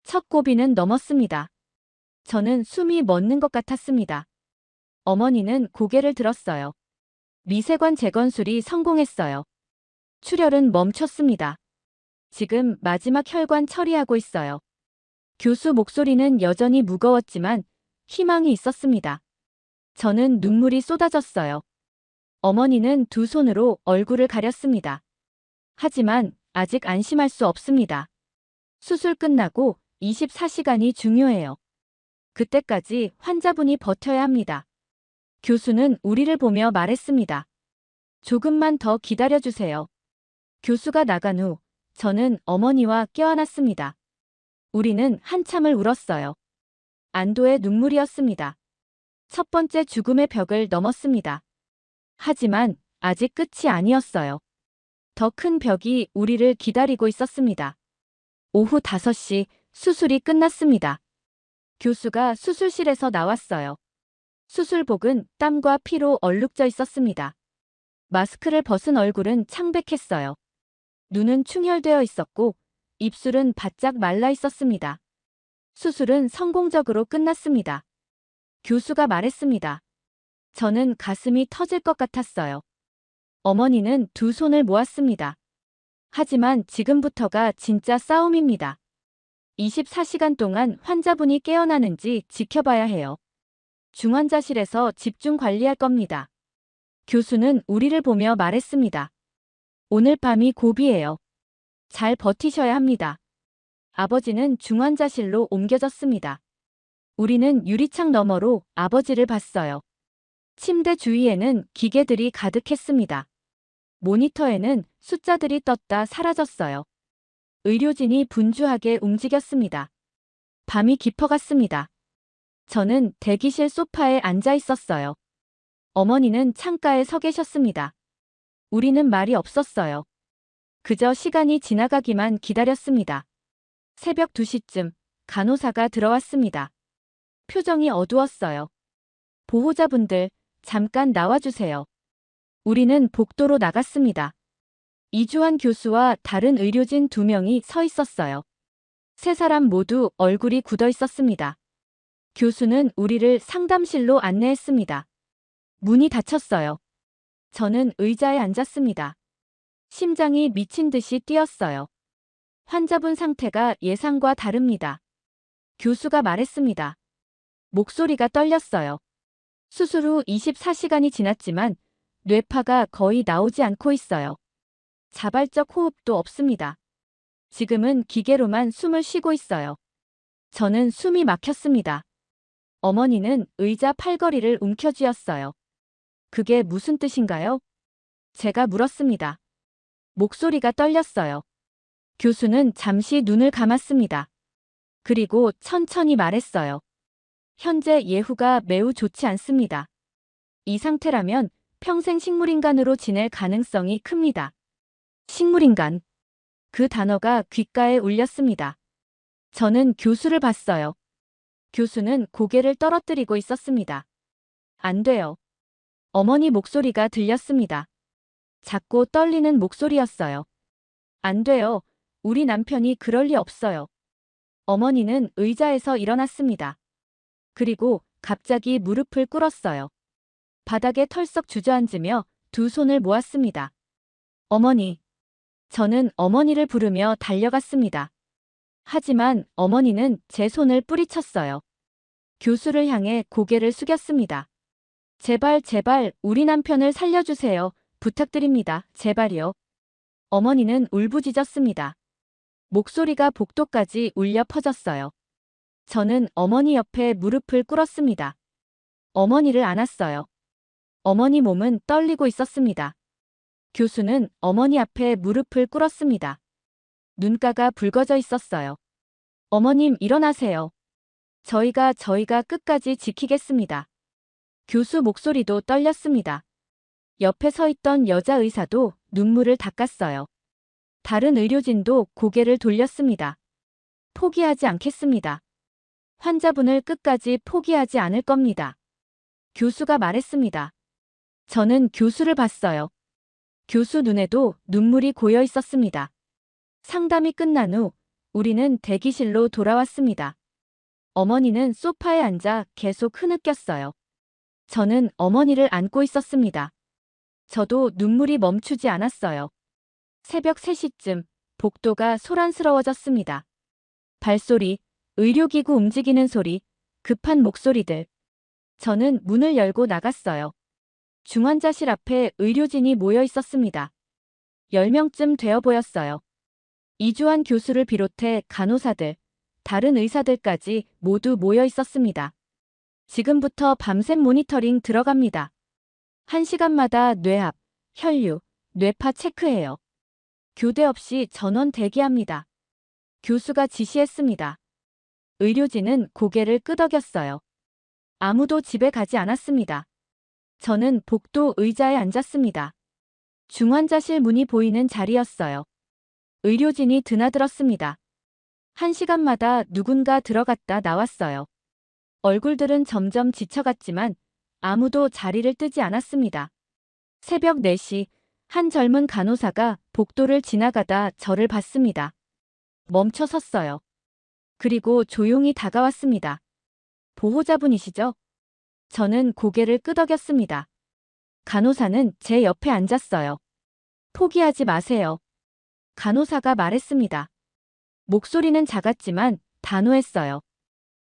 첫 고비는 넘었습니다. 저는 숨이 멎는 것 같았습니다. 어머니는 고개를 들었어요. 미세관 재건술이 성공했어요. 출혈은 멈췄습니다. 지금 마지막 혈관 처리하고 있어요. 교수 목소리는 여전히 무거웠지만 희망이 있었습니다. 저는 눈물이 쏟아졌어요. 어머니는 두 손으로 얼굴을 가렸습니다. 하지만 아직 안심할 수 없습니다. 수술 끝나고 24시간이 중요해요. 그때까지 환자분이 버텨야 합니다. 교수는 우리를 보며 말했습니다. 조금만 더 기다려주세요. 교수가 나간 후 저는 어머니와 껴안았습니다. 우리는 한참을 울었어요. 안도의 눈물이었습니다. 첫 번째 죽음의 벽을 넘었습니다. 하지만 아직 끝이 아니었어요. 더 큰 벽이 우리를 기다리고 있었습니다. 오후 5시 수술이 끝났습니다. 교수가 수술실에서 나왔어요. 수술복은 땀과 피로 얼룩져 있었습니다. 마스크를 벗은 얼굴은 창백했어요. 눈은 충혈되어 있었고 입술은 바짝 말라 있었습니다. 수술은 성공적으로 끝났습니다. 교수가 말했습니다. 저는 가슴이 터질 것 같았어요. 어머니는 두 손을 모았습니다. 하지만 지금부터가 진짜 싸움입니다. 24시간 동안 환자분이 깨어나는지 지켜봐야 해요. 중환자실에서 집중 관리할 겁니다. 교수는 우리를 보며 말했습니다. 오늘 밤이 고비예요. 잘 버티셔야 합니다. 아버지는 중환자실로 옮겨졌습니다. 우리는 유리창 너머로 아버지를 봤어요. 침대 주위에는 기계들이 가득했습니다. 모니터에는 숫자들이 떴다 사라졌어요. 의료진이 분주하게 움직였습니다. 밤이 깊어갔습니다. 저는 대기실 소파에 앉아 있었어요. 어머니는 창가에 서 계셨습니다. 우리는 말이 없었어요. 그저 시간이 지나가기만 기다렸습니다. 새벽 2시쯤 간호사가 들어왔습니다. 표정이 어두웠어요. 보호자분들, 잠깐 나와주세요. 우리는 복도로 나갔습니다. 이주환 교수와 다른 의료진 2명이 서 있었어요. 세 사람 모두 얼굴이 굳어 있었습니다. 교수는 우리를 상담실로 안내했습니다. 문이 닫혔어요. 저는 의자에 앉았습니다. 심장이 미친 듯이 뛰었어요. 환자분 상태가 예상과 다릅니다. 교수가 말했습니다. 목소리가 떨렸어요. 수술 후 24시간이 지났지만 뇌파가 거의 나오지 않고 있어요. 자발적 호흡도 없습니다. 지금은 기계로만 숨을 쉬고 있어요. 저는 숨이 막혔습니다. 어머니는 의자 팔걸이를 움켜쥐었어요. 그게 무슨 뜻인가요? 제가 물었습니다. 목소리가 떨렸어요. 교수는 잠시 눈을 감았습니다. 그리고 천천히 말했어요. 현재 예후가 매우 좋지 않습니다. 이 상태라면 평생 식물인간으로 지낼 가능성이 큽니다. 식물인간. 그 단어가 귓가에 울렸습니다. 저는 교수를 봤어요. 교수는 고개를 떨어뜨리고 있었습니다. 안 돼요. 어머니 목소리가 들렸습니다. 작고 떨리는 목소리였어요. 안 돼요. 우리 남편이 그럴 리 없어요. 어머니는 의자에서 일어났습니다. 그리고 갑자기 무릎을 꿇었어요. 바닥에 털썩 주저앉으며 두 손을 모았습니다. 어머니. 저는 어머니를 부르며 달려갔습니다. 하지만 어머니는 제 손을 뿌리쳤어요. 교수를 향해 고개를 숙였습니다. 제발 제발 우리 남편을 살려주세요. 부탁드립니다. 제발요. 어머니는 울부짖었습니다. 목소리가 복도까지 울려 퍼졌어요. 저는 어머니 옆에 무릎을 꿇었습니다. 어머니를 안았어요. 어머니 몸은 떨리고 있었습니다. 교수는 어머니 앞에 무릎을 꿇었습니다. 눈가가 붉어져 있었어요. 어머님 일어나세요. 저희가 끝까지 지키겠습니다. 교수 목소리도 떨렸습니다. 옆에 서 있던 여자 의사도 눈물을 닦았어요. 다른 의료진도 고개를 돌렸습니다. 포기하지 않겠습니다. 환자분을 끝까지 포기하지 않을 겁니다. 교수가 말했습니다. 저는 교수를 봤어요. 교수 눈에도 눈물이 고여 있었습니다. 상담이 끝난 후 우리는 대기실로 돌아왔습니다. 어머니는 소파에 앉아 계속 흐느꼈어요. 저는 어머니를 안고 있었습니다. 저도 눈물이 멈추지 않았어요. 새벽 3시쯤 복도가 소란스러워졌습니다. 발소리, 의료기구 움직이는 소리, 급한 목소리들. 저는 문을 열고 나갔어요. 중환자실 앞에 의료진이 모여 있었습니다. 10명쯤 되어 보였어요. 이주환 교수를 비롯해 간호사들, 다른 의사들까지 모두 모여 있었습니다. 지금부터 밤샘 모니터링 들어갑니다. 1시간마다 뇌압, 혈류, 뇌파 체크해요. 교대 없이 전원 대기합니다. 교수가 지시했습니다. 의료진은 고개를 끄덕였어요. 아무도 집에 가지 않았습니다. 저는 복도 의자에 앉았습니다. 중환자실 문이 보이는 자리였어요. 의료진이 드나들었습니다. 1시간마다 누군가 들어갔다 나왔어요. 얼굴들은 점점 지쳐갔지만 아무도 자리를 뜨지 않았습니다. 새벽 4시, 한 젊은 간호사가 복도를 지나가다 저를 봤습니다. 멈춰 섰어요. 그리고 조용히 다가왔습니다. 보호자분이시죠? 저는 고개를 끄덕였습니다. 간호사는 제 옆에 앉았어요. 포기하지 마세요. 간호사가 말했습니다. 목소리는 작았지만 단호했어요.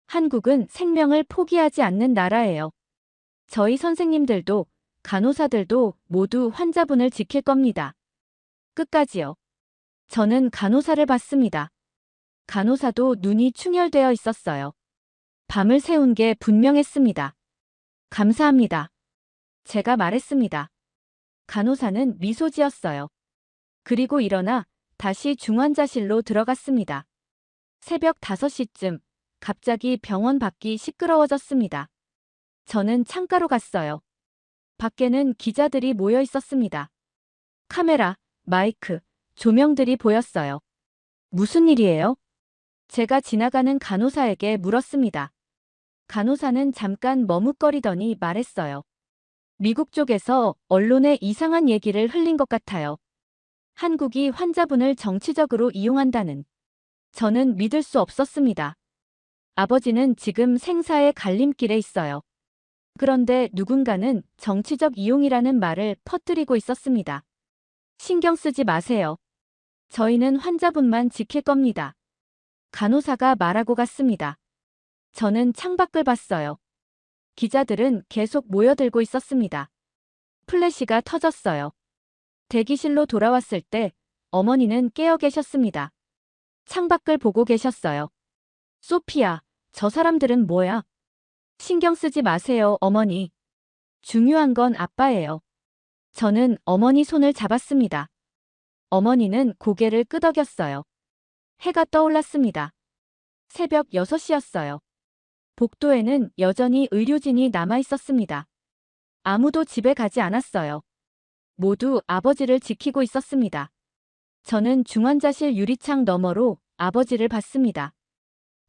한국은 생명을 포기하지 않는 나라예요. 저희 선생님들도 간호사들도 모두 환자분을 지킬 겁니다. 끝까지요. 저는 간호사를 봤습니다. 간호사도 눈이 충혈되어 있었어요. 밤을 새운 게 분명했습니다. 감사합니다. 제가 말했습니다. 간호사는 미소 지었어요. 그리고 일어나 다시 중환자실로 들어갔습니다. 새벽 5시쯤 갑자기 병원 밖이 시끄러워졌습니다. 저는 창가로 갔어요. 밖에는 기자들이 모여 있었습니다. 카메라, 마이크, 조명들이 보였어요. 무슨 일이에요? 제가 지나가는 간호사에게 물었습니다. 간호사는 잠깐 머뭇거리더니 말했어요. 미국 쪽에서 언론에 이상한 얘기를 흘린 것 같아요. 한국이 환자분을 정치적으로 이용한다는. 저는 믿을 수 없었습니다. 아버지는 지금 생사의 갈림길에 있어요. 그런데 누군가는 정치적 이용이라는 말을 퍼뜨리고 있었습니다. 신경 쓰지 마세요. 저희는 환자분만 지킬 겁니다. 간호사가 말하고 갔습니다. 저는 창밖을 봤어요. 기자들은 계속 모여들고 있었습니다. 플래시가 터졌어요. 대기실로 돌아왔을 때 어머니는 깨어 계셨습니다. 창밖을 보고 계셨어요. 소피야, 저 사람들은 뭐야? 신경 쓰지 마세요, 어머니. 중요한 건 아빠예요. 저는 어머니 손을 잡았습니다. 어머니는 고개를 끄덕였어요. 해가 떠올랐습니다. 새벽 6시였어요. 복도에는 여전히 의료진이 남아 있었습니다. 아무도 집에 가지 않았어요. 모두 아버지를 지키고 있었습니다. 저는 중환자실 유리창 너머로 아버지를 봤습니다.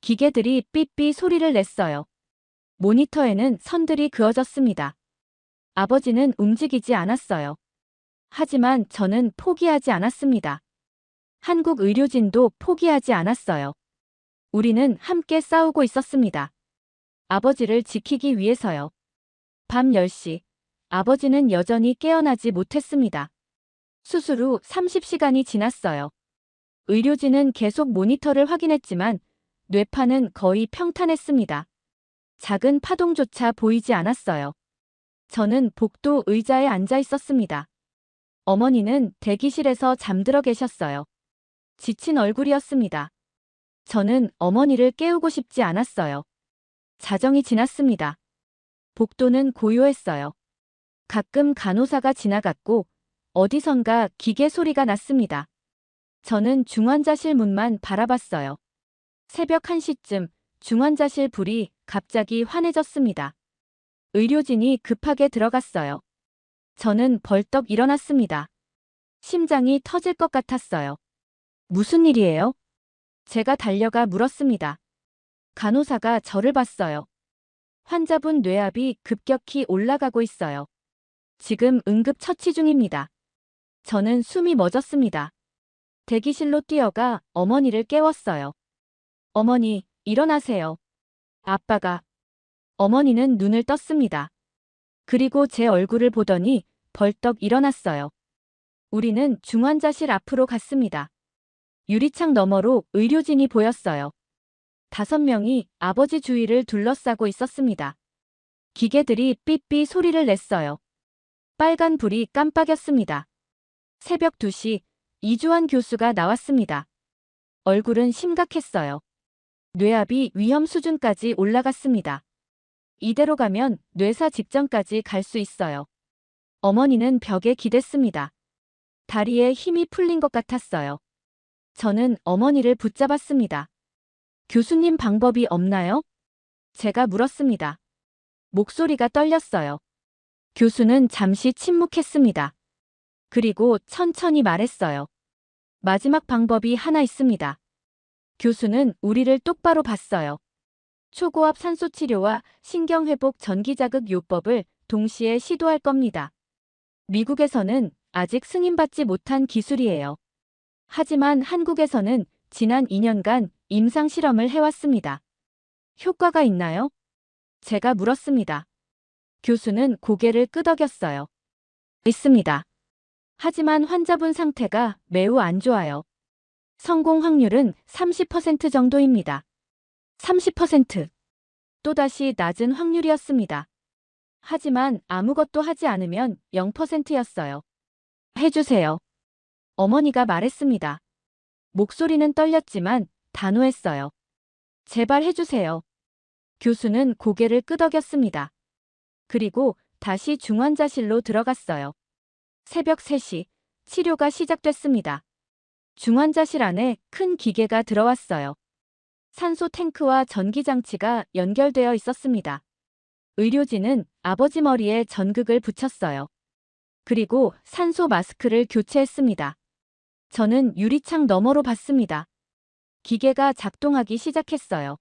기계들이 삐삐 소리를 냈어요. 모니터에는 선들이 그어졌습니다. 아버지는 움직이지 않았어요. 하지만 저는 포기하지 않았습니다. 한국 의료진도 포기하지 않았어요. 우리는 함께 싸우고 있었습니다. 아버지를 지키기 위해서요. 밤 10시, 아버지는 여전히 깨어나지 못했습니다. 수술 후 30시간이 지났어요. 의료진은 계속 모니터를 확인했지만 뇌파는 거의 평탄했습니다. 작은 파동조차 보이지 않았어요. 저는 복도 의자에 앉아 있었습니다. 어머니는 대기실에서 잠들어 계셨어요. 지친 얼굴이었습니다. 저는 어머니를 깨우고 싶지 않았어요. 자정이 지났습니다. 복도는 고요했어요. 가끔 간호사가 지나갔고 어디선가 기계 소리가 났습니다. 저는 중환자실 문만 바라봤어요. 새벽 1시쯤 중환자실 불이 갑자기 환해졌습니다. 의료진이 급하게 들어갔어요. 저는 벌떡 일어났습니다. 심장이 터질 것 같았어요. 무슨 일이에요? 제가 달려가 물었습니다. 간호사가 저를 봤어요. 환자분 뇌압이 급격히 올라가고 있어요. 지금 응급 처치 중입니다. 저는 숨이 멎었습니다. 대기실로 뛰어가 어머니를 깨웠어요. 어머니, 일어나세요. 아빠가. 어머니는 눈을 떴습니다. 그리고 제 얼굴을 보더니 벌떡 일어났어요. 우리는 중환자실 앞으로 갔습니다. 유리창 너머로 의료진이 보였어요. 5명이 아버지 주위를 둘러싸고 있었습니다. 기계들이 삐삐 소리를 냈어요. 빨간 불이 깜빡였습니다. 새벽 2시, 이주환 교수가 나왔습니다. 얼굴은 심각했어요. 뇌압이 위험 수준까지 올라갔습니다. 이대로 가면 뇌사 직전까지 갈 수 있어요. 어머니는 벽에 기댔습니다. 다리에 힘이 풀린 것 같았어요. 저는 어머니를 붙잡았습니다. 교수님 방법이 없나요? 제가 물었습니다. 목소리가 떨렸어요. 교수는 잠시 침묵했습니다. 그리고 천천히 말했어요. 마지막 방법이 하나 있습니다. 교수는 우리를 똑바로 봤어요. 초고압 산소치료와 신경회복 전기자극 요법을 동시에 시도할 겁니다. 미국에서는 아직 승인받지 못한 기술이에요. 하지만 한국에서는 지난 2년간 임상실험을 해왔습니다. 효과가 있나요? 제가 물었습니다. 교수는 고개를 끄덕였어요. 있습니다. 하지만 환자분 상태가 매우 안 좋아요. 성공 확률은 30% 정도입니다. 30%. 또다시 낮은 확률이었습니다. 하지만 아무것도 하지 않으면 0%였어요. 해주세요. 어머니가 말했습니다. 목소리는 떨렸지만 단호했어요. 제발 해주세요. 교수는 고개를 끄덕였습니다. 그리고 다시 중환자실로 들어갔어요. 새벽 3시, 치료가 시작됐습니다. 중환자실 안에 큰 기계가 들어왔어요. 산소 탱크와 전기장치가 연결되어 있었습니다. 의료진은 아버지 머리에 전극을 붙였어요. 그리고 산소 마스크를 교체했습니다. 저는 유리창 너머로 봤습니다. 기계가 작동하기 시작했어요.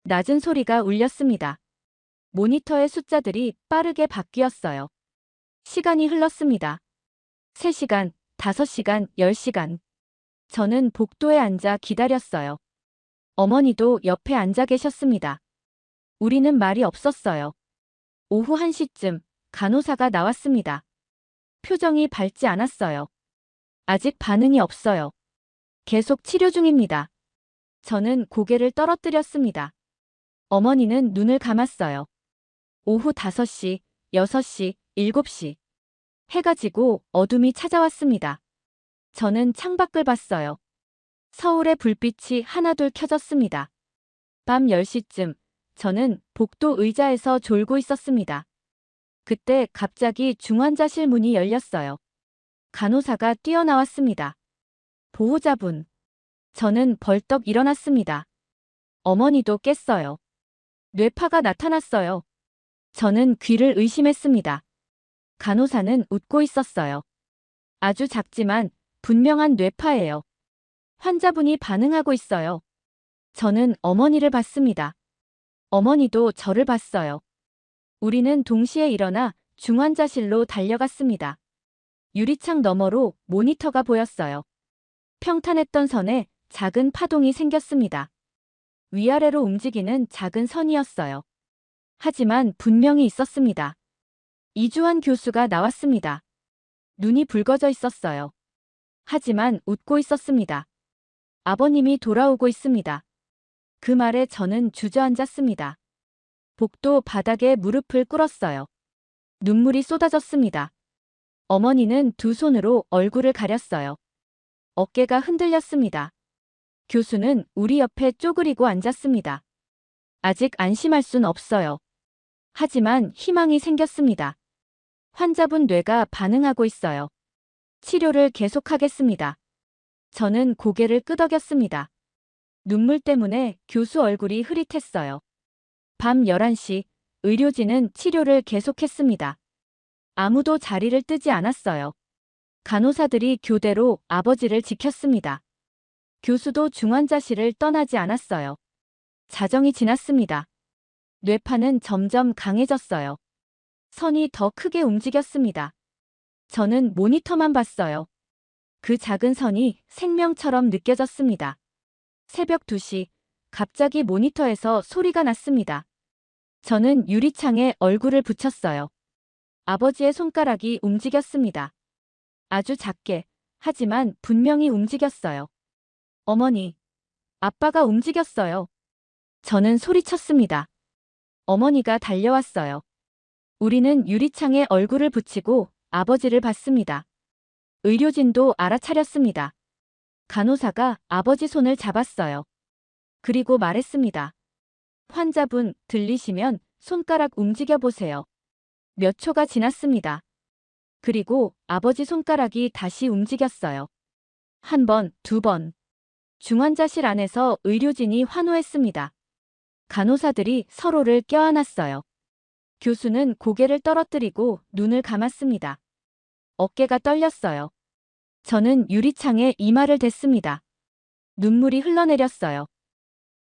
낮은 소리가 울렸습니다. 모니터의 숫자들이 빠르게 바뀌었어요. 시간이 흘렀습니다. 3시간, 5시간, 10시간. 저는 복도에 앉아 기다렸어요. 어머니도 옆에 앉아 계셨습니다. 우리는 말이 없었어요. 오후 1시쯤 간호사가 나왔습니다. 표정이 밝지 않았어요. 아직 반응이 없어요. 계속 치료 중입니다. 저는 고개를 떨어뜨렸습니다. 어머니는 눈을 감았어요. 오후 5시, 6시, 7시. 해가 지고 어둠이 찾아왔습니다. 저는 창밖을 봤어요. 서울의 불빛이 하나둘 켜졌습니다. 밤 10시쯤 저는 복도 의자에서 졸고 있었습니다. 그때 갑자기 중환자실 문이 열렸어요. 간호사가 뛰어나왔습니다. 보호자분. 저는 벌떡 일어났습니다. 어머니도 깼어요. 뇌파가 나타났어요. 저는 귀를 의심했습니다. 간호사는 웃고 있었어요. 아주 작지만 분명한 뇌파예요. 환자분이 반응하고 있어요. 저는 어머니를 봤습니다. 어머니도 저를 봤어요. 우리는 동시에 일어나 중환자실로 달려갔습니다. 유리창 너머로 모니터가 보였어요. 평탄했던 선에 작은 파동이 생겼습니다. 위아래로 움직이는 작은 선이었어요. 하지만 분명히 있었습니다. 이주환 교수가 나왔습니다. 눈이 붉어져 있었어요. 하지만 웃고 있었습니다. 아버님이 돌아오고 있습니다. 그 말에 저는 주저앉았습니다. 복도 바닥에 무릎을 꿇었어요. 눈물이 쏟아졌습니다. 어머니는 두 손으로 얼굴을 가렸어요. 어깨가 흔들렸습니다. 교수는 우리 옆에 쪼그리고 앉았습니다. 아직 안심할 순 없어요. 하지만 희망이 생겼습니다. 환자분 뇌가 반응하고 있어요. 치료를 계속하겠습니다. 저는 고개를 끄덕였습니다. 눈물 때문에 교수 얼굴이 흐릿했어요. 밤 11시, 의료진은 치료를 계속했습니다. 아무도 자리를 뜨지 않았어요. 간호사들이 교대로 아버지를 지켰습니다. 교수도 중환자실을 떠나지 않았어요. 자정이 지났습니다. 뇌파는 점점 강해졌어요. 선이 더 크게 움직였습니다. 저는 모니터만 봤어요. 그 작은 선이 생명처럼 느껴졌습니다. 새벽 2시, 갑자기 모니터에서 소리가 났습니다. 저는 유리창에 얼굴을 붙였어요. 아버지의 손가락이 움직였습니다. 아주 작게, 하지만 분명히 움직였어요. 어머니, 아빠가 움직였어요. 저는 소리쳤습니다. 어머니가 달려왔어요. 우리는 유리창에 얼굴을 붙이고 아버지를 봤습니다. 의료진도 알아차렸습니다. 간호사가 아버지 손을 잡았어요. 그리고 말했습니다. 환자분, 들리시면 손가락 움직여 보세요. 몇 초가 지났습니다. 그리고 아버지 손가락이 다시 움직였어요. 한 번, 두 번. 중환자실 안에서 의료진이 환호했습니다. 간호사들이 서로를 껴안았어요. 교수는 고개를 떨어뜨리고 눈을 감았습니다. 어깨가 떨렸어요. 저는 유리창에 이마를 댔습니다. 눈물이 흘러내렸어요.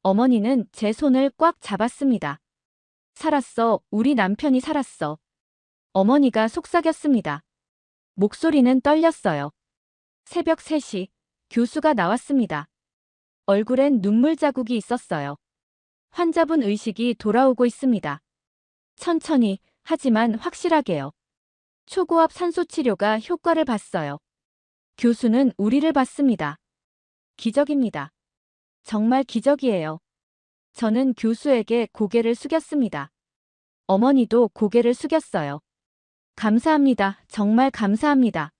어머니는 제 손을 꽉 잡았습니다. 살았어, 우리 남편이 살았어. 어머니가 속삭였습니다. 목소리는 떨렸어요. 새벽 3시, 교수가 나왔습니다. 얼굴엔 눈물 자국이 있었어요. 환자분 의식이 돌아오고 있습니다. 천천히, 하지만 확실하게요. 초고압 산소 치료가 효과를 봤어요. 교수는 우리를 봤습니다. 기적입니다. 정말 기적이에요. 저는 교수에게 고개를 숙였습니다. 어머니도 고개를 숙였어요. 감사합니다. 정말 감사합니다.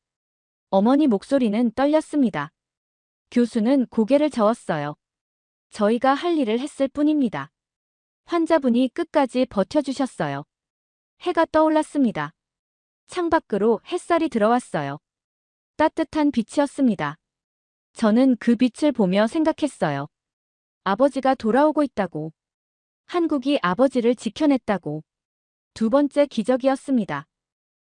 어머니 목소리는 떨렸습니다. 교수는 고개를 저었어요. 저희가 할 일을 했을 뿐입니다. 환자분이 끝까지 버텨주셨어요. 해가 떠올랐습니다. 창밖으로 햇살이 들어왔어요. 따뜻한 빛이었습니다. 저는 그 빛을 보며 생각했어요. 아버지가 돌아오고 있다고. 한국이 아버지를 지켜냈다고. 두 번째 기적이었습니다.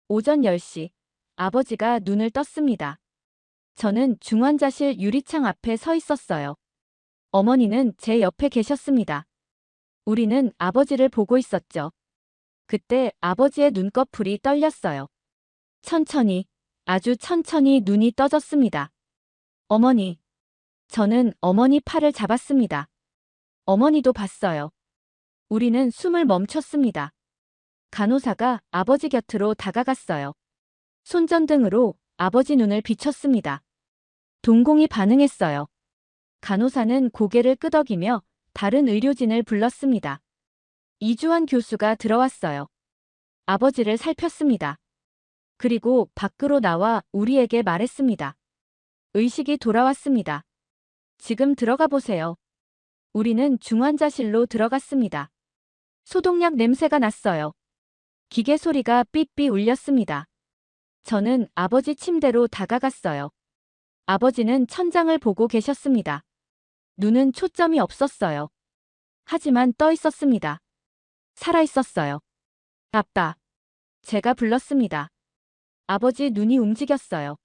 오전 10시, 아버지가 눈을 떴습니다. 저는 중환자실 유리창 앞에 서 있었어요. 어머니는 제 옆에 계셨습니다. 우리는 아버지를 보고 있었죠. 그때 아버지의 눈꺼풀이 떨렸어요. 천천히, 아주 천천히 눈이 떠졌습니다. 어머니. 저는 어머니 팔을 잡았습니다. 어머니도 봤어요. 우리는 숨을 멈췄습니다. 간호사가 아버지 곁으로 다가갔어요. 손전등으로 아버지 눈을 비췄습니다. 동공이 반응했어요. 간호사는 고개를 끄덕이며 다른 의료진을 불렀습니다. 이주환 교수가 들어왔어요. 아버지를 살폈습니다. 그리고 밖으로 나와 우리에게 말했습니다. 의식이 돌아왔습니다. 지금 들어가 보세요. 우리는 중환자실로 들어갔습니다. 소독약 냄새가 났어요. 기계 소리가 삐삐 울렸습니다. 저는 아버지 침대로 다가갔어요. 아버지는 천장을 보고 계셨습니다. 눈은 초점이 없었어요. 하지만 떠 있었습니다. 살아 있었어요. 아빠. 제가 불렀습니다. 아버지 눈이 움직였어요.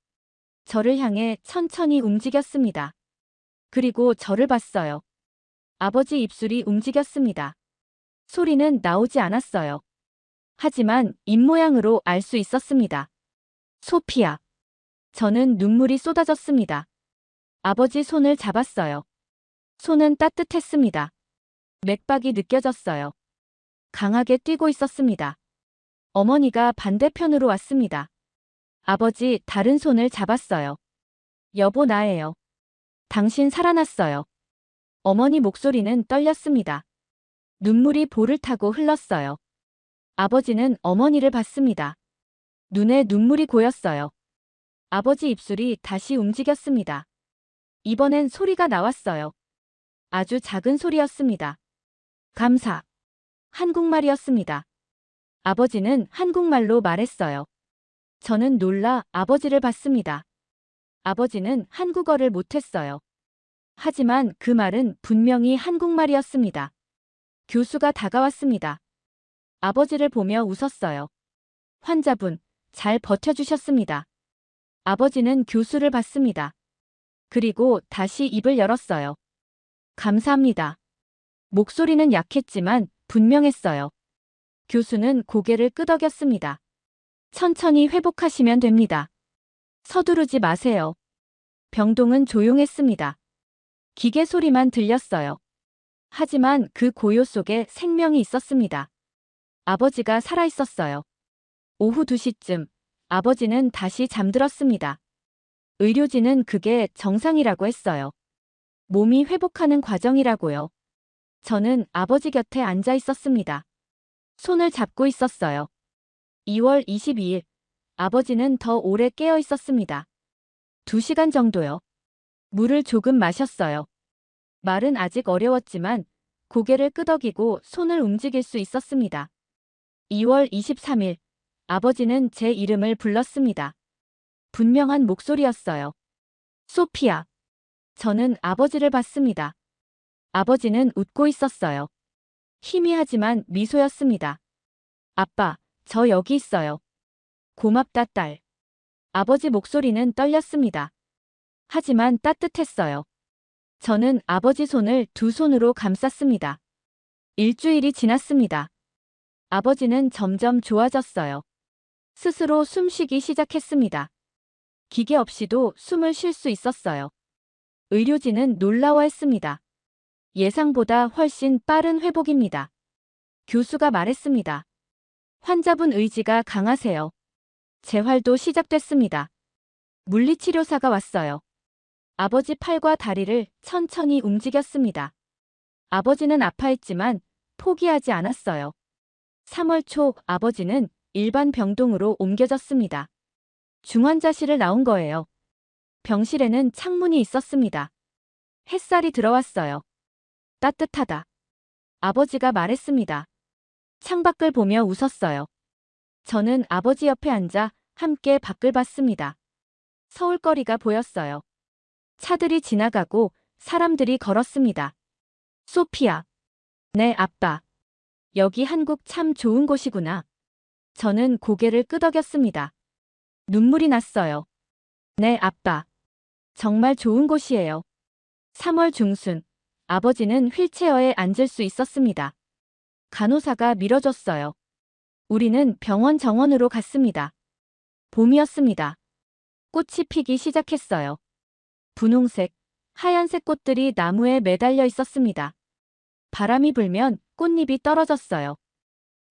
저를 향해 천천히 움직였습니다. 그리고 저를 봤어요. 아버지 입술이 움직였습니다. 소리는 나오지 않았어요. 하지만 입모양으로 알 수 있었습니다. 소피아. 저는 눈물이 쏟아졌습니다. 아버지 손을 잡았어요. 손은 따뜻했습니다. 맥박이 느껴졌어요. 강하게 뛰고 있었습니다. 어머니가 반대편으로 왔습니다. 아버지 다른 손을 잡았어요. 여보 나예요. 당신 살아났어요. 어머니 목소리는 떨렸습니다. 눈물이 볼을 타고 흘렀어요. 아버지는 어머니를 봤습니다. 눈에 눈물이 고였어요. 아버지 입술이 다시 움직였습니다. 이번엔 소리가 나왔어요. 아주 작은 소리였습니다. 감사. 한국말이었습니다. 아버지는 한국말로 말했어요. 저는 놀라 아버지를 봤습니다. 아버지는 한국어를 못했어요. 하지만 그 말은 분명히 한국말이었습니다. 교수가 다가왔습니다. 아버지를 보며 웃었어요. 환자분, 잘 버텨주셨습니다. 아버지는 교수를 봤습니다. 그리고 다시 입을 열었어요. 감사합니다. 목소리는 약했지만 분명했어요. 교수는 고개를 끄덕였습니다. 천천히 회복하시면 됩니다. 서두르지 마세요. 병동은 조용했습니다. 기계 소리만 들렸어요. 하지만 그 고요 속에 생명이 있었습니다. 아버지가 살아있었어요. 오후 2시쯤 아버지는 다시 잠들었습니다. 의료진은 그게 정상이라고 했어요. 몸이 회복하는 과정이라고요. 저는 아버지 곁에 앉아 있었습니다. 손을 잡고 있었어요. 2월 22일, 아버지는 더 오래 깨어 있었습니다. 2시간 정도요. 물을 조금 마셨어요. 말은 아직 어려웠지만 고개를 끄덕이고 손을 움직일 수 있었습니다. 2월 23일, 아버지는 제 이름을 불렀습니다. 분명한 목소리였어요. 소피아. 저는 아버지를 봤습니다. 아버지는 웃고 있었어요. 희미하지만 미소였습니다. 아빠, 저 여기 있어요. 고맙다, 딸. 아버지 목소리는 떨렸습니다. 하지만 따뜻했어요. 저는 아버지 손을 두 손으로 감쌌습니다. 일주일이 지났습니다. 아버지는 점점 좋아졌어요. 스스로 숨쉬기 시작했습니다. 기계 없이도 숨을 쉴 수 있었어요. 의료진은 놀라워했습니다. 예상보다 훨씬 빠른 회복입니다. 교수가 말했습니다. 환자분 의지가 강하세요. 재활도 시작됐습니다. 물리치료사가 왔어요. 아버지 팔과 다리를 천천히 움직였습니다. 아버지는 아파했지만 포기하지 않았어요. 3월 초 아버지는 일반 병동으로 옮겨졌습니다. 중환자실을 나온 거예요. 병실에는 창문이 있었습니다. 햇살이 들어왔어요. 따뜻하다. 아버지가 말했습니다. 창밖을 보며 웃었어요. 저는 아버지 옆에 앉아 함께 밖을 봤습니다. 서울거리가 보였어요. 차들이 지나가고 사람들이 걸었습니다. 소피아. 네, 아빠. 여기 한국 참 좋은 곳이구나. 저는 고개를 끄덕였습니다. 눈물이 났어요. 네, 아빠. 정말 좋은 곳이에요. 3월 중순, 아버지는 휠체어에 앉을 수 있었습니다. 간호사가 밀어줬어요. 우리는 병원 정원으로 갔습니다. 봄이었습니다. 꽃이 피기 시작했어요. 분홍색, 하얀색 꽃들이 나무에 매달려 있었습니다. 바람이 불면 꽃잎이 떨어졌어요.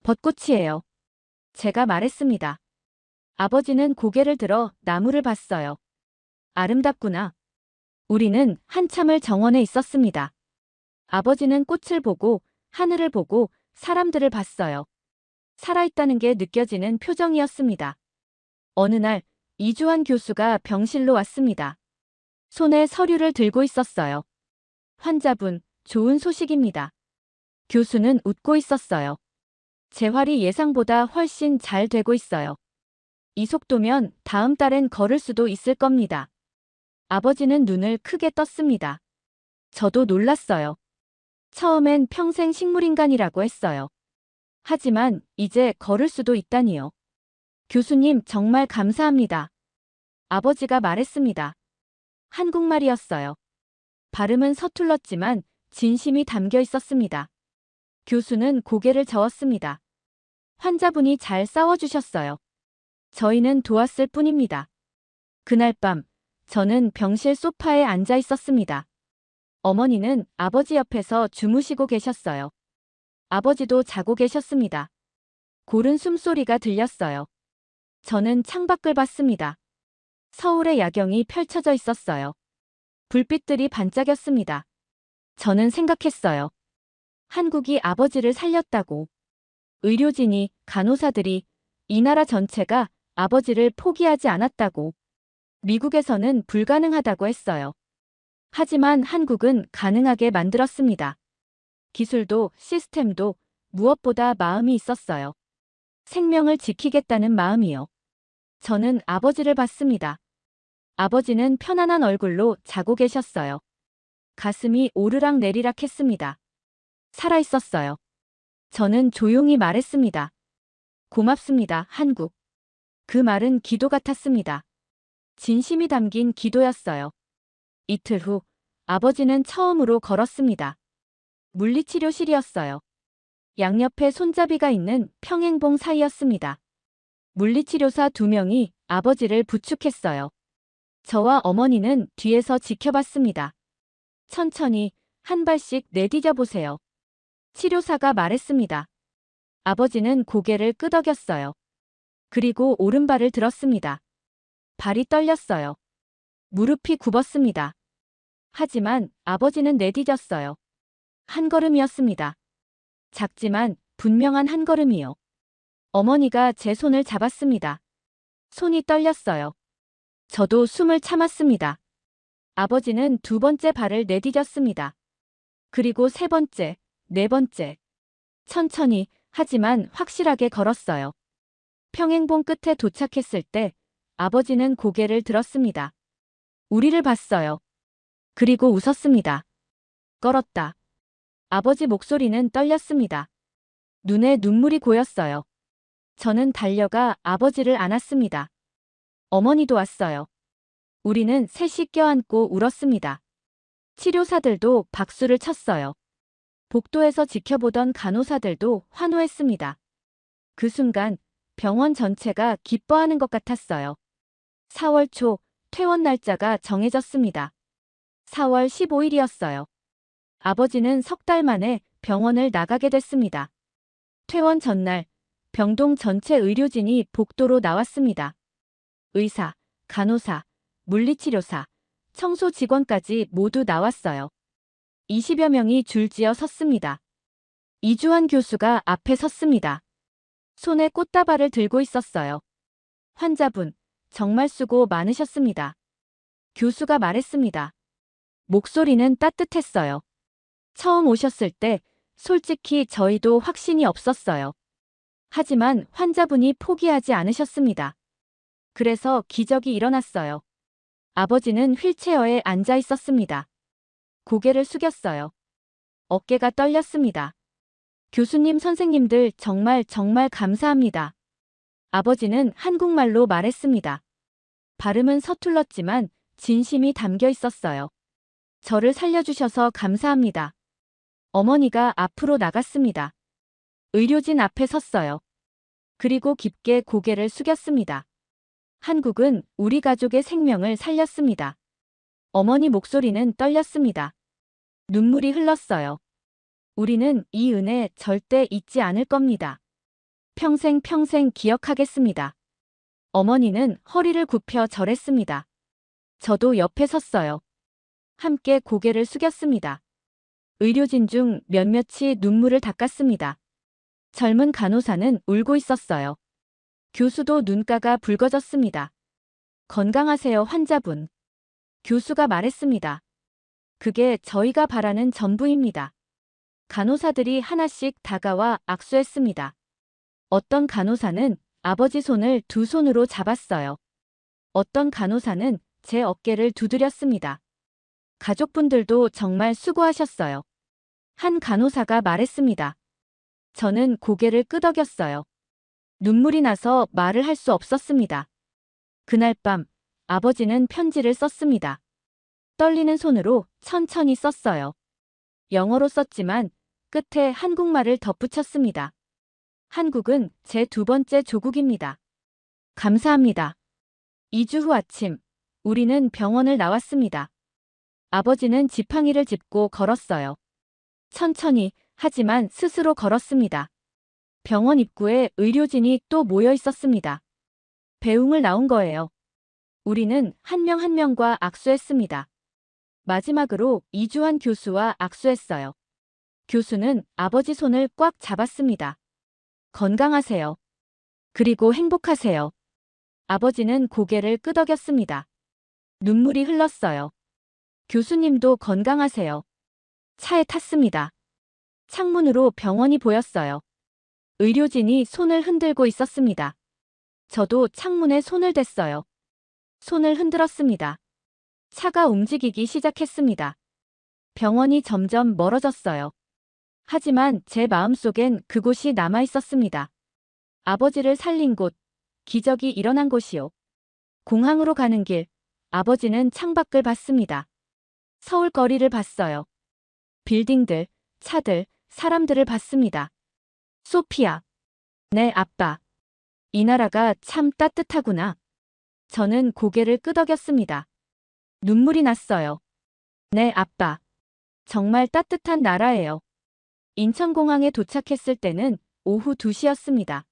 벚꽃이에요. 제가 말했습니다. 아버지는 고개를 들어 나무를 봤어요. 아름답구나. 우리는 한참을 정원에 있었습니다. 아버지는 꽃을 보고 하늘을 보고 사람들을 봤어요. 살아있다는 게 느껴지는 표정이었습니다. 어느 날 이주환 교수가 병실로 왔습니다. 손에 서류를 들고 있었어요. 환자분, 좋은 소식입니다. 교수는 웃고 있었어요. 재활이 예상보다 훨씬 잘 되고 있어요. 이 속도면 다음 달엔 걸을 수도 있을 겁니다. 아버지는 눈을 크게 떴습니다. 저도 놀랐어요. 처음엔 평생 식물인간이라고 했어요. 하지만 이제 걸을 수도 있다니요. 교수님 정말 감사합니다. 아버지가 말했습니다. 한국말이었어요. 발음은 서툴렀지만 진심이 담겨 있었습니다. 교수는 고개를 저었습니다. 환자분이 잘 싸워주셨어요. 저희는 도왔을 뿐입니다. 그날 밤, 저는 병실 소파에 앉아 있었습니다. 어머니는 아버지 옆에서 주무시고 계셨어요. 아버지도 자고 계셨습니다. 고른 숨소리가 들렸어요. 저는 창밖을 봤습니다. 서울의 야경이 펼쳐져 있었어요. 불빛들이 반짝였습니다. 저는 생각했어요. 한국이 아버지를 살렸다고. 의료진이, 간호사들이, 이 나라 전체가 아버지를 포기하지 않았다고. 미국에서는 불가능하다고 했어요. 하지만 한국은 가능하게 만들었습니다. 기술도 시스템도 무엇보다 마음이 있었어요. 생명을 지키겠다는 마음이요. 저는 아버지를 봤습니다. 아버지는 편안한 얼굴로 자고 계셨어요. 가슴이 오르락 내리락 했습니다. 살아있었어요. 저는 조용히 말했습니다. 고맙습니다, 한국. 그 말은 기도 같았습니다. 진심이 담긴 기도였어요. 이틀 후, 아버지는 처음으로 걸었습니다. 물리치료실이었어요. 양옆에 손잡이가 있는 평행봉 사이였습니다. 물리치료사 2명이 아버지를 부축했어요. 저와 어머니는 뒤에서 지켜봤습니다. 천천히 한 발씩 내디뎌 보세요. 치료사가 말했습니다. 아버지는 고개를 끄덕였어요. 그리고 오른발을 들었습니다. 발이 떨렸어요. 무릎이 굽었습니다. 하지만 아버지는 내디뎠어요. 한 걸음이었습니다. 작지만 분명한 한 걸음이요. 어머니가 제 손을 잡았습니다. 손이 떨렸어요. 저도 숨을 참았습니다. 아버지는 2번째 발을 내디뎠습니다. 그리고 3번째, 4번째. 천천히, 하지만 확실하게 걸었어요. 평행봉 끝에 도착했을 때 아버지는 고개를 들었습니다. 우리를 봤어요. 그리고 웃었습니다. 걸었다. 아버지 목소리는 떨렸습니다. 눈에 눈물이 고였어요. 저는 달려가 아버지를 안았습니다. 어머니도 왔어요. 우리는 셋이 껴안고 울었습니다. 치료사들도 박수를 쳤어요. 복도에서 지켜보던 간호사들도 환호했습니다. 그 순간 병원 전체가 기뻐하는 것 같았어요. 4월 초 퇴원 날짜가 정해졌습니다. 4월 15일이었어요. 아버지는 3달 만에 병원을 나가게 됐습니다. 퇴원 전날 병동 전체 의료진이 복도로 나왔습니다. 의사, 간호사, 물리치료사, 청소 직원까지 모두 나왔어요. 20여 명이 줄지어 섰습니다. 이주환 교수가 앞에 섰습니다. 손에 꽃다발을 들고 있었어요. 환자분, 정말 수고 많으셨습니다. 교수가 말했습니다. 목소리는 따뜻했어요. 처음 오셨을 때 솔직히 저희도 확신이 없었어요. 하지만 환자분이 포기하지 않으셨습니다. 그래서 기적이 일어났어요. 아버지는 휠체어에 앉아 있었습니다. 고개를 숙였어요. 어깨가 떨렸습니다. 교수님, 선생님들 정말 감사합니다. 아버지는 한국말로 말했습니다. 발음은 서툴렀지만 진심이 담겨 있었어요. 저를 살려주셔서 감사합니다. 어머니가 앞으로 나갔습니다. 의료진 앞에 섰어요. 그리고 깊게 고개를 숙였습니다. 한국은 우리 가족의 생명을 살렸습니다. 어머니 목소리는 떨렸습니다. 눈물이 흘렀어요. 우리는 이 은혜 절대 잊지 않을 겁니다. 평생 기억하겠습니다. 어머니는 허리를 굽혀 절했습니다. 저도 옆에 섰어요. 함께 고개를 숙였습니다. 의료진 중 몇몇이 눈물을 닦았습니다. 젊은 간호사는 울고 있었어요. 교수도 눈가가 붉어졌습니다. 건강하세요, 환자분. 교수가 말했습니다. 그게 저희가 바라는 전부입니다. 간호사들이 하나씩 다가와 악수했습니다. 어떤 간호사는 아버지 손을 두 손으로 잡았어요. 어떤 간호사는 제 어깨를 두드렸습니다. 가족분들도 정말 수고하셨어요. 한 간호사가 말했습니다. 저는 고개를 끄덕였어요. 눈물이 나서 말을 할 수 없었습니다. 그날 밤 아버지는 편지를 썼습니다. 떨리는 손으로 천천히 썼어요. 영어로 썼지만 끝에 한국말을 덧붙였습니다. 한국은 제 두 번째 조국입니다. 감사합니다. 2주 후 아침, 우리는 병원을 나왔습니다. 아버지는 지팡이를 짚고 걸었어요. 천천히, 하지만 스스로 걸었습니다. 병원 입구에 의료진이 또 모여 있었습니다. 배웅을 나온 거예요. 우리는 한 명 한 명과 악수했습니다. 마지막으로 이주환 교수와 악수했어요. 교수는 아버지 손을 꽉 잡았습니다. 건강하세요. 그리고 행복하세요. 아버지는 고개를 끄덕였습니다. 눈물이 흘렀어요. 교수님도 건강하세요. 차에 탔습니다. 창문으로 병원이 보였어요. 의료진이 손을 흔들고 있었습니다. 저도 창문에 손을 댔어요. 손을 흔들었습니다. 차가 움직이기 시작했습니다. 병원이 점점 멀어졌어요. 하지만 제 마음속엔 그곳이 남아 있었습니다. 아버지를 살린 곳, 기적이 일어난 곳이요. 공항으로 가는 길, 아버지는 창밖을 봤습니다. 서울 거리를 봤어요. 빌딩들, 차들, 사람들을 봤습니다. 소피아. 내 아빠. 이 나라가 참 따뜻하구나. 저는 고개를 끄덕였습니다. 눈물이 났어요. 내 아빠. 정말 따뜻한 나라예요. 인천공항에 도착했을 때는 오후 2시였습니다.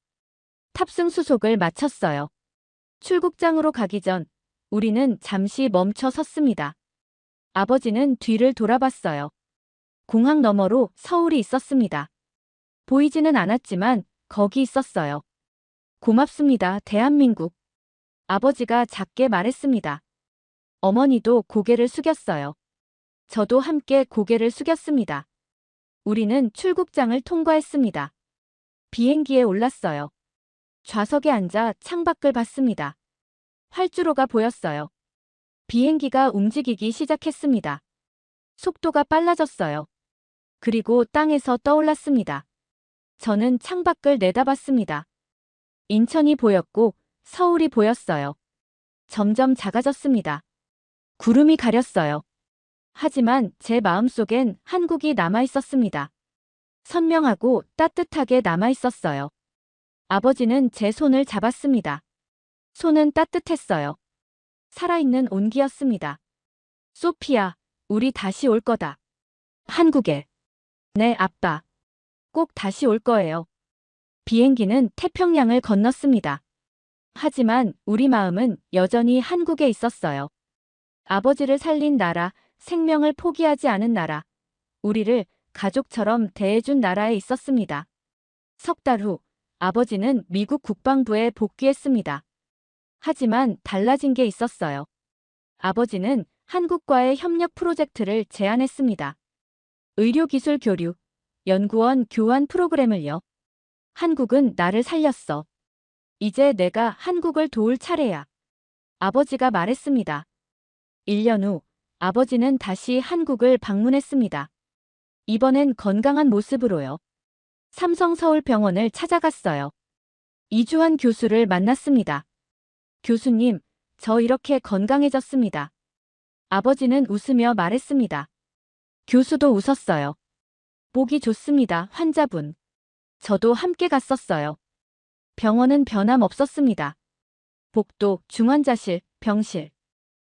탑승 수속을 마쳤어요. 출국장으로 가기 전 우리는 잠시 멈춰 섰습니다. 아버지는 뒤를 돌아봤어요. 공항 너머로 서울이 있었습니다. 보이지는 않았지만 거기 있었어요. 고맙습니다, 대한민국. 아버지가 작게 말했습니다. 어머니도 고개를 숙였어요. 저도 함께 고개를 숙였습니다. 우리는 출국장을 통과했습니다. 비행기에 올랐어요. 좌석에 앉아 창밖을 봤습니다. 활주로가 보였어요. 비행기가 움직이기 시작했습니다. 속도가 빨라졌어요. 그리고 땅에서 떠올랐습니다. 저는 창밖을 내다봤습니다. 인천이 보였고 서울이 보였어요. 점점 작아졌습니다. 구름이 가렸어요. 하지만 제 마음속엔 한국이 남아 있었습니다. 선명하고 따뜻하게 남아 있었어요. 아버지는 제 손을 잡았습니다. 손은 따뜻했어요. 살아있는 온기였습니다. 소피아, 우리 다시 올 거다. 한국에. 내 아빠. 꼭 다시 올 거예요. 비행기는 태평양을 건넜습니다. 하지만 우리 마음은 여전히 한국에 있었어요. 아버지를 살린 나라, 생명을 포기하지 않은 나라, 우리를 가족처럼 대해준 나라에 있었습니다. 석 달 후, 아버지는 미국 국방부에 복귀했습니다. 하지만 달라진 게 있었어요. 아버지는 한국과의 협력 프로젝트를 제안했습니다. 의료기술 교류, 연구원 교환 프로그램을요. 한국은 나를 살렸어. 이제 내가 한국을 도울 차례야. 아버지가 말했습니다. 1년 후, 아버지는 다시 한국을 방문했습니다. 이번엔 건강한 모습으로요. 삼성서울병원을 찾아갔어요. 이주환 교수를 만났습니다. 교수님, 저 이렇게 건강해졌습니다. 아버지는 웃으며 말했습니다. 교수도 웃었어요. 보기 좋습니다, 환자분. 저도 함께 갔었어요. 병원은 변함없었습니다. 복도, 중환자실, 병실.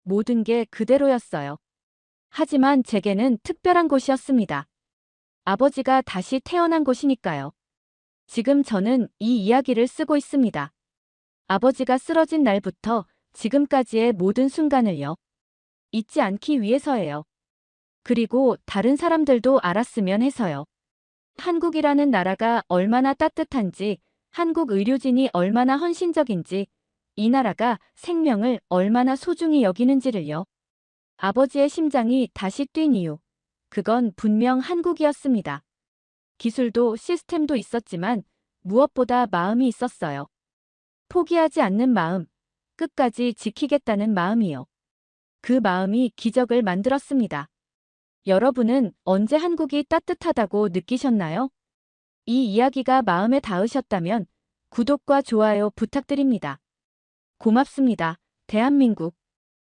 모든 게 그대로였어요. 하지만 제게는 특별한 곳이었습니다. 아버지가 다시 태어난 곳이니까요. 지금 저는 이 이야기를 쓰고 있습니다. 아버지가 쓰러진 날부터 지금까지의 모든 순간을요. 잊지 않기 위해서예요. 그리고 다른 사람들도 알았으면 해서요. 한국이라는 나라가 얼마나 따뜻한지, 한국 의료진이 얼마나 헌신적인지, 이 나라가 생명을 얼마나 소중히 여기는지를요. 아버지의 심장이 다시 뛴 이유. 그건 분명 한국이었습니다. 기술도 시스템도 있었지만 무엇보다 마음이 있었어요. 포기하지 않는 마음, 끝까지 지키겠다는 마음이요. 그 마음이 기적을 만들었습니다. 여러분은 언제 한국이 따뜻하다고 느끼셨나요? 이 이야기가 마음에 닿으셨다면 구독과 좋아요 부탁드립니다. 고맙습니다. 대한민국.